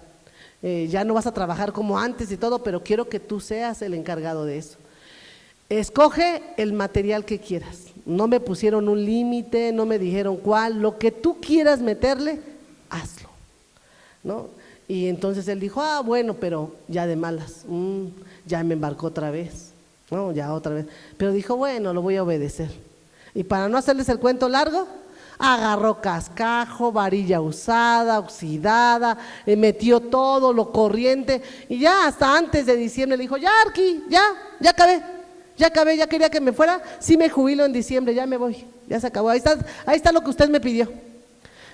Ya no vas a trabajar como antes y todo, pero quiero que tú seas el encargado de eso. Escoge el material que quieras. No me pusieron un límite, no me dijeron cuál, lo que tú quieras meterle, hazlo, ¿no? Y entonces él dijo, bueno, pero ya de malas, ya me embarcó otra vez, no, ya otra vez. Pero dijo, bueno, lo voy a obedecer. Y para no hacerles el cuento largo, agarró cascajo, varilla usada, oxidada, metió todo lo corriente, y ya hasta antes de diciembre le dijo, ya Arqui, ya acabé, ya quería que me fuera, sí me jubilo en diciembre, ya me voy, ya se acabó, ahí está lo que usted me pidió.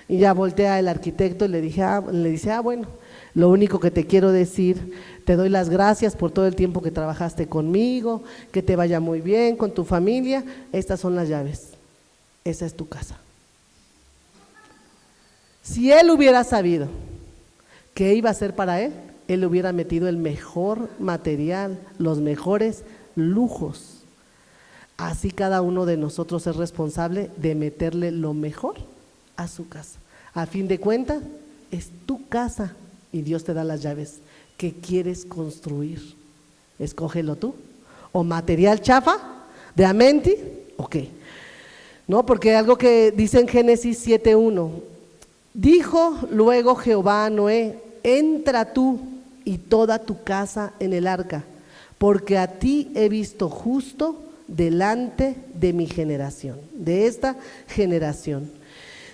Y ya voltea el arquitecto y le dice, bueno, lo único que te quiero decir, te doy las gracias por todo el tiempo que trabajaste conmigo, que te vaya muy bien con tu familia, estas son las llaves, esa es tu casa. Si él hubiera sabido qué iba a ser para él, él hubiera metido el mejor material, los mejores lujos. Así cada uno de nosotros es responsable de meterle lo mejor a su casa. A fin de cuentas, es tu casa y Dios te da las llaves. ¿Qué quieres construir? Escógelo tú. ¿O material chafa de Amenti? ¿O qué? No, porque algo que dice en Génesis 7:1, dijo luego Jehová a Noé, entra tú y toda tu casa en el arca, porque a ti he visto justo delante de mi generación, de esta generación.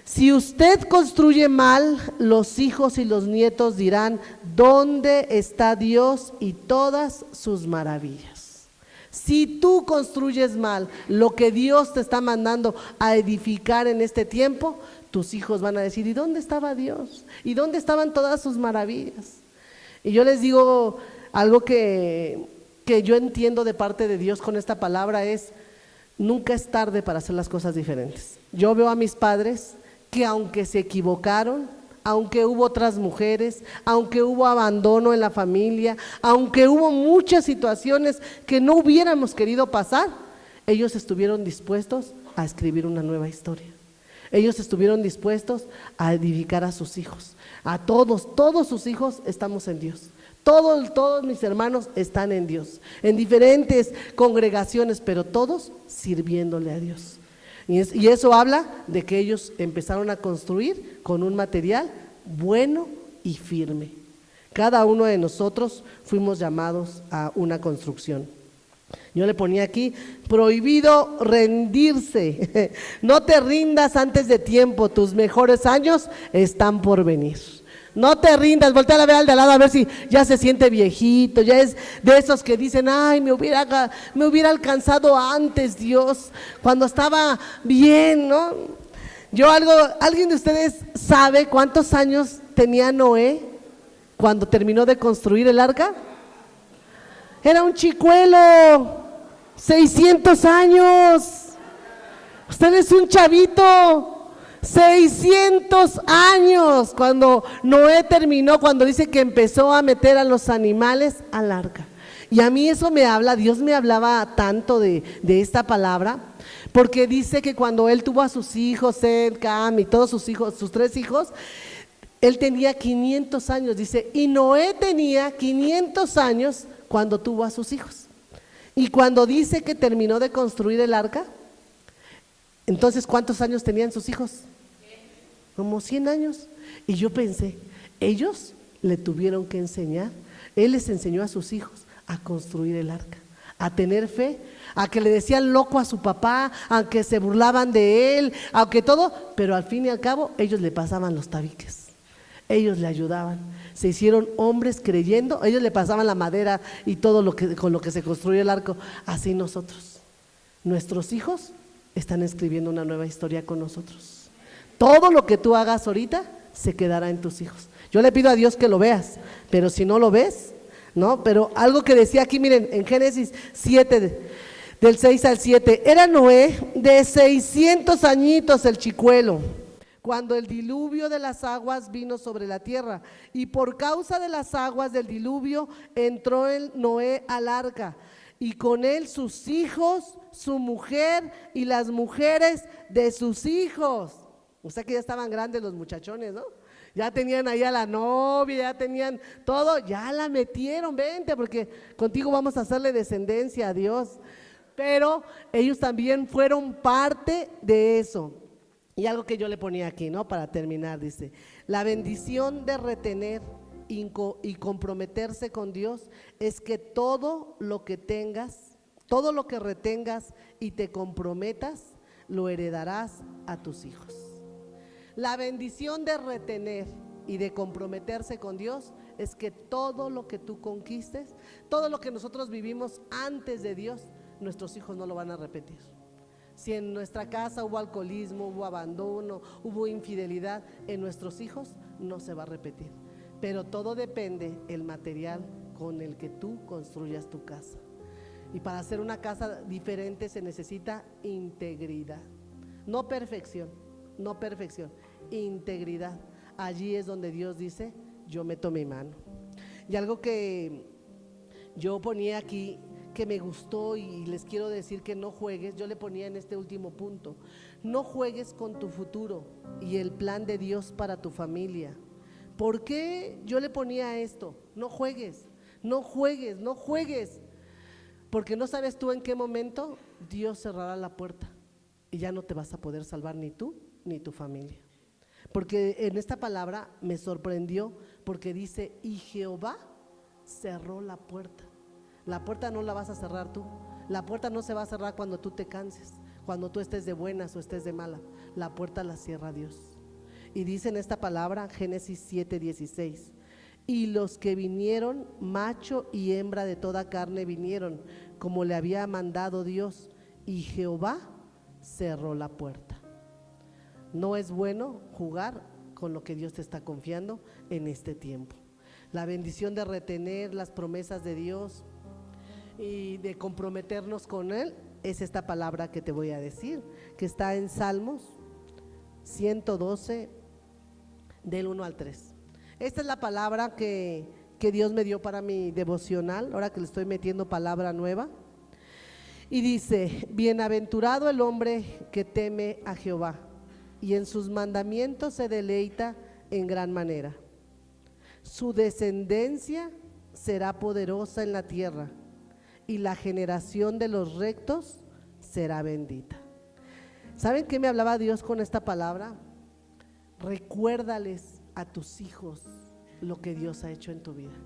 Si usted construye mal, los hijos y los nietos dirán, ¿dónde está Dios y todas sus maravillas? Si tú construyes mal lo que Dios te está mandando a edificar en este tiempo, tus hijos van a decir, ¿y dónde estaba Dios? ¿Y dónde estaban todas sus maravillas? Y yo les digo algo que yo entiendo de parte de Dios con esta palabra es, nunca es tarde para hacer las cosas diferentes. Yo veo a mis padres que aunque se equivocaron, aunque hubo otras mujeres, aunque hubo abandono en la familia, aunque hubo muchas situaciones que no hubiéramos querido pasar, ellos estuvieron dispuestos a escribir una nueva historia. Ellos estuvieron dispuestos a edificar a sus hijos. A todos sus hijos estamos en Dios. Todos mis hermanos están en Dios, en diferentes congregaciones, pero todos sirviéndole a Dios. Y eso habla de que ellos empezaron a construir con un material bueno y firme. Cada uno de nosotros fuimos llamados a una construcción. Yo le ponía aquí, prohibido rendirse. No te rindas antes de tiempo, tus mejores años están por venir. No te rindas, voltea a ver al de al lado a ver si ya se siente viejito, ya es de esos que dicen, ay, me hubiera alcanzado antes, Dios, cuando estaba bien, ¿no? ¿Alguien de ustedes sabe cuántos años tenía Noé cuando terminó de construir el arca? Era un chicuelo, 600 años. Usted es un chavito. 600 años cuando Noé terminó, cuando dice que empezó a meter a los animales al arca. Y a mí eso me habla, Dios me hablaba tanto de esta palabra, porque dice que cuando él tuvo a sus hijos, Seth, Cam y todos sus hijos, sus 3 hijos, él tenía 500 años, dice, y Noé tenía 500 años cuando tuvo a sus hijos. Y cuando dice que terminó de construir el arca, entonces, ¿cuántos años tenían sus hijos? Como 100 años. Y yo pensé, ellos le tuvieron que enseñar, él les enseñó a sus hijos a construir el arca, a tener fe, a que le decían loco a su papá, a que se burlaban de él, aunque todo, pero al fin y al cabo ellos le pasaban los tabiques, ellos le ayudaban, se hicieron hombres creyendo, ellos le pasaban la madera y todo con lo que se construyó el arco. Así nosotros, nuestros hijos están escribiendo una nueva historia con nosotros. Todo lo que tú hagas ahorita se quedará en tus hijos. Yo le pido a Dios que lo veas, pero si no lo ves, ¿no? Pero algo que decía aquí, miren, en Génesis 7, del 6 al 7, era Noé de 600 añitos el chicuelo, cuando el diluvio de las aguas vino sobre la tierra, y por causa de las aguas del diluvio entró el Noé al arca, y con él sus hijos, su mujer y las mujeres de sus hijos. O sea que ya estaban grandes los muchachones, ¿no? Ya tenían ahí a la novia, ya tenían todo, ya la metieron, vente, porque contigo vamos a hacerle descendencia a Dios. Pero ellos también fueron parte de eso. Y algo que yo le ponía aquí, ¿no? Para terminar, dice, la bendición de retener y comprometerse con Dios es que todo lo que tengas, todo lo que retengas y te comprometas, lo heredarás a tus hijos. La bendición de retener y de comprometerse con Dios es que todo lo que tú conquistes, todo lo que nosotros vivimos antes de Dios, nuestros hijos no lo van a repetir. Si en nuestra casa hubo alcoholismo, hubo abandono, hubo infidelidad, en nuestros hijos no se va a repetir. Pero todo depende del material con el que tú construyas tu casa. Y para hacer una casa diferente se necesita integridad, no perfección, integridad. Allí es donde Dios dice, yo meto mi mano. Y algo que yo ponía aquí que me gustó y les quiero decir que no juegues, yo le ponía en este último punto, no juegues con tu futuro y el plan de Dios para tu familia. ¿Por qué yo le ponía esto? No juegues, porque no sabes tú en qué momento Dios cerrará la puerta y ya no te vas a poder salvar ni tú ni tu familia. Porque en esta palabra me sorprendió porque dice, y Jehová cerró la puerta. La puerta no la vas a cerrar tú, La puerta no se va a cerrar cuando tú te canses, cuando tú estés de buenas o estés de mala. La puerta la cierra Dios. Y dice en esta palabra, Génesis 7:16, y los que vinieron, macho y hembra de toda carne vinieron, como le había mandado Dios, y Jehová cerró la puerta. No es bueno jugar con lo que Dios te está confiando en este tiempo. La bendición de retener las promesas de Dios y de comprometernos con Él es esta palabra que te voy a decir, que está en Salmos 112 del 1 al 3. Esta es la palabra que Dios me dio para mi devocional, ahora que le estoy metiendo palabra nueva. Y dice: bienaventurado el hombre que teme a Jehová y en sus mandamientos se deleita en gran manera. Su descendencia será poderosa en la tierra y la generación de los rectos será bendita. ¿Saben qué me hablaba Dios con esta palabra? Recuérdales a tus hijos lo que Dios ha hecho en tu vida.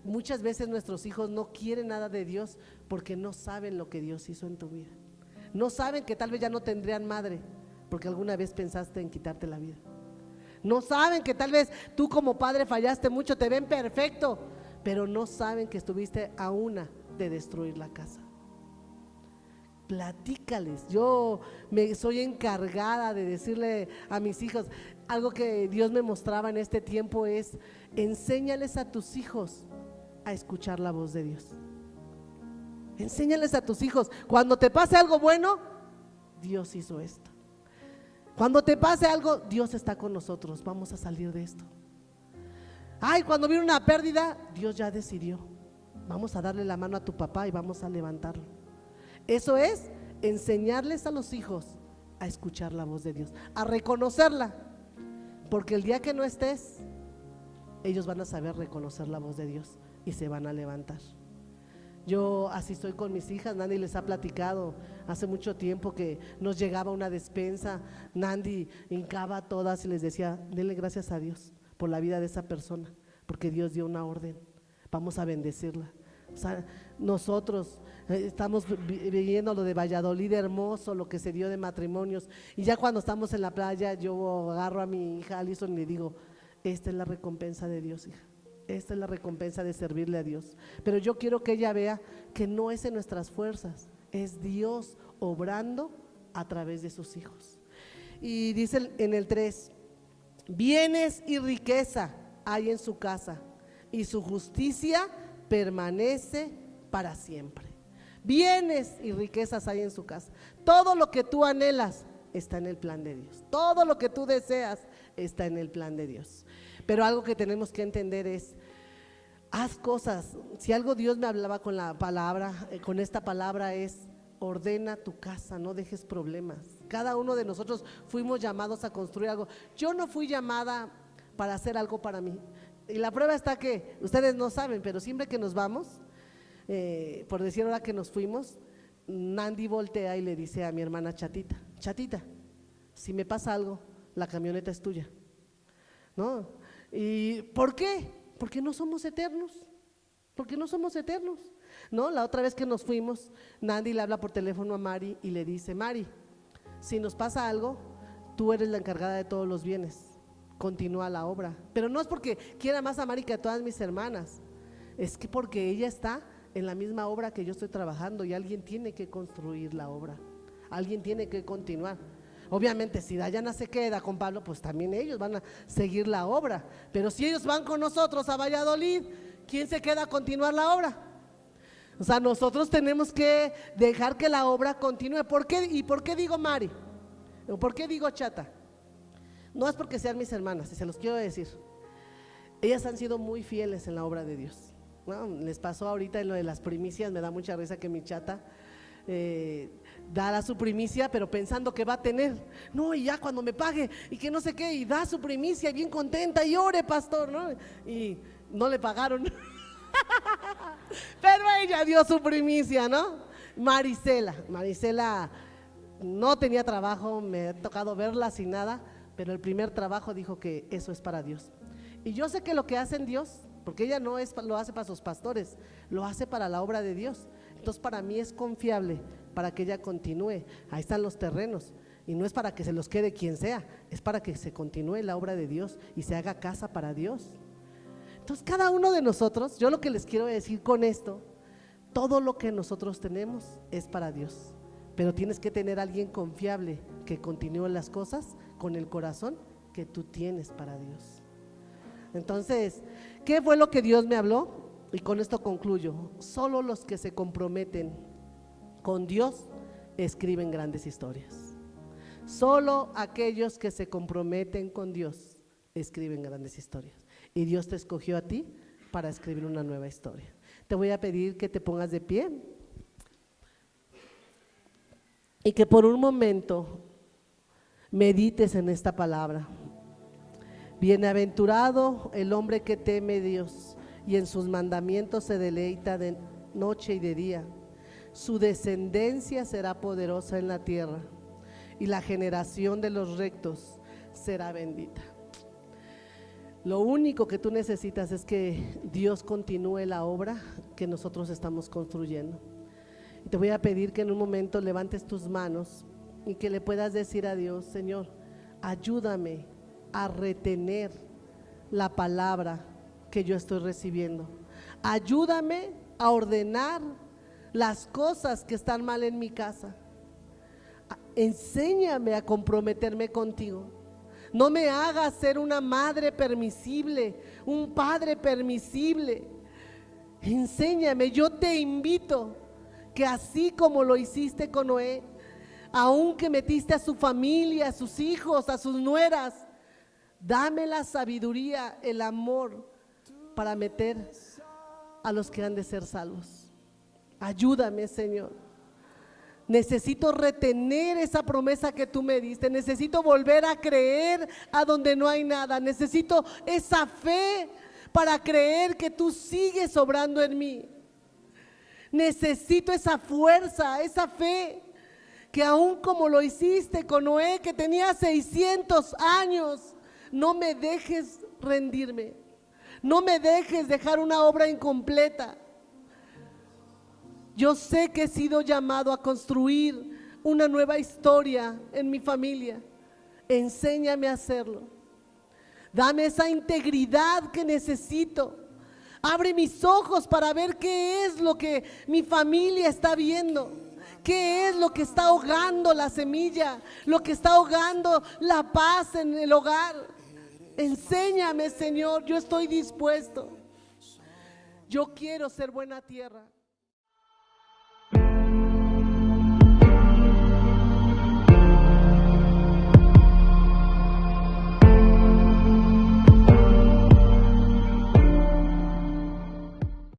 Muchas veces nuestros hijos no quieren nada de Dios porque no saben lo que Dios hizo en tu vida. No saben que tal vez ya no tendrían madre porque alguna vez pensaste en quitarte la vida. No saben que tal vez tú como padre fallaste mucho, te ven perfecto, pero no saben que estuviste a una de destruir la casa. Platícales. Yo soy encargada de decirle a mis hijos algo que Dios me mostraba en este tiempo: es enséñales a tus hijos a escuchar la voz de Dios. Enséñales a tus hijos, cuando te pase algo bueno, Dios hizo esto. Cuando te pase algo, Dios está con nosotros, vamos a salir de esto. Ay, cuando viene una pérdida, Dios ya decidió, vamos a darle la mano a tu papá y vamos a levantarlo. Eso es enseñarles a los hijos a escuchar la voz de Dios, a reconocerla, porque el día que no estés, ellos van a saber reconocer la voz de Dios y se van a levantar. Yo así estoy con mis hijas. Nandi les ha platicado hace mucho tiempo que nos llegaba una despensa, Nandi hincaba a todas y les decía: denle gracias a Dios por la vida de esa persona, porque Dios dio una orden, vamos a bendecirla. O sea, nosotros estamos viviendo lo de Valladolid hermoso, lo que se dio de matrimonios, y ya cuando estamos en la playa yo agarro a mi hija Alison y le digo: esta es la recompensa de Dios, hija, esta es la recompensa de servirle a Dios. Pero yo quiero que ella vea que no es en nuestras fuerzas, es Dios obrando a través de sus hijos. Y dice en el 3: bienes y riqueza hay en su casa y su justicia permanece para siempre. Bienes y riquezas hay en su casa. Todo lo que tú anhelas está en el plan de Dios. Todo lo que tú deseas está en el plan de Dios. Pero algo que tenemos que entender es: haz cosas. Si algo Dios me hablaba con la palabra, con esta palabra, es: ordena tu casa, no dejes problemas. Cada uno de nosotros fuimos llamados a construir algo. Yo no fui llamada para hacer algo para mí. Y la prueba está que ustedes no saben, pero siempre que nos vamos, por decir ahora que nos fuimos, Nandi voltea y le dice a mi hermana Chatita: Chatita, si me pasa algo, la camioneta es tuya, ¿no? ¿Y por qué? Porque no somos eternos. Porque no somos eternos, ¿no? La otra vez que nos fuimos, Nandi le habla por teléfono a Mari y le dice: Mari, si nos pasa algo, tú eres la encargada de todos los bienes, continúa la obra. Pero no es porque quiera más a Mari que a todas mis hermanas, es que porque ella está en la misma obra que yo estoy trabajando y alguien tiene que construir la obra, alguien tiene que continuar. Obviamente si Dayana se queda con Pablo, pues también ellos van a seguir la obra, pero si ellos van con nosotros a Valladolid, ¿quién se queda a continuar la obra? O sea, nosotros tenemos que dejar que la obra continúe. ¿Por qué? ¿Y por qué digo Mari? ¿Por qué digo Chata? No es porque sean mis hermanas, y se los quiero decir, ellas han sido muy fieles en la obra de Dios, ¿no? Les pasó ahorita en lo de las primicias, me da mucha risa que mi Chata da su primicia, pero pensando que va a tener, no, y ya cuando me pague, y que no sé qué, y da su primicia bien contenta, y ore, pastor, ¿no? Y no le pagaron, pero ella dio su primicia, ¿no? Marisela no tenía trabajo, me ha tocado verla sin nada, pero el primer trabajo dijo que eso es para Dios. Y yo sé que lo que hace en Dios, porque ella no lo hace para sus pastores, lo hace para la obra de Dios. Entonces para mí es confiable para que ella continúe. Ahí están los terrenos y no es para que se los quede quien sea, es para que se continúe la obra de Dios y se haga casa para Dios. Entonces cada uno de nosotros, yo lo que les quiero decir con esto, todo lo que nosotros tenemos es para Dios, pero tienes que tener a alguien confiable que continúe las cosas con el corazón que tú tienes para Dios. Entonces, ¿qué fue lo que Dios me habló? Y con esto concluyo. Solo los que se comprometen con Dios escriben grandes historias. Solo aquellos que se comprometen con Dios escriben grandes historias. Y Dios te escogió a ti para escribir una nueva historia. Te voy a pedir que te pongas de pie y que por un momento medites en esta palabra. Bienaventurado el hombre que teme a Dios y en sus mandamientos se deleita de noche y de día. Su descendencia será poderosa en la tierra y la generación de los rectos será bendita. Lo único que tú necesitas es que Dios continúe la obra que nosotros estamos construyendo. Y te voy a pedir que en un momento levantes tus manos y que le puedas decir a Dios: Señor, ayúdame a retener la palabra que yo estoy recibiendo. Ayúdame a ordenar las cosas que están mal en mi casa. Enséñame a comprometerme contigo. No me hagas ser una madre permisible, un padre permisible. Enséñame, yo te invito que así como lo hiciste con Noé, aunque metiste a su familia, a sus hijos, a sus nueras, dame la sabiduría, el amor para meter a los que han de ser salvos. Ayúdame, Señor. Necesito retener esa promesa que tú me diste. Necesito volver a creer a donde no hay nada. Necesito esa fe para creer que tú sigues obrando en mí. Necesito esa fuerza, esa fe, que aún como lo hiciste con Noé, que tenía 600 años, no me dejes rendirme. No me dejes dejar una obra incompleta. Yo sé que he sido llamado a construir una nueva historia en mi familia. Enséñame a hacerlo. Dame esa integridad que necesito. Abre mis ojos para ver qué es lo que mi familia está viendo. ¿Qué es lo que está ahogando la semilla? Lo que está ahogando la paz en el hogar. Enséñame, Señor, yo estoy dispuesto. Yo quiero ser buena tierra.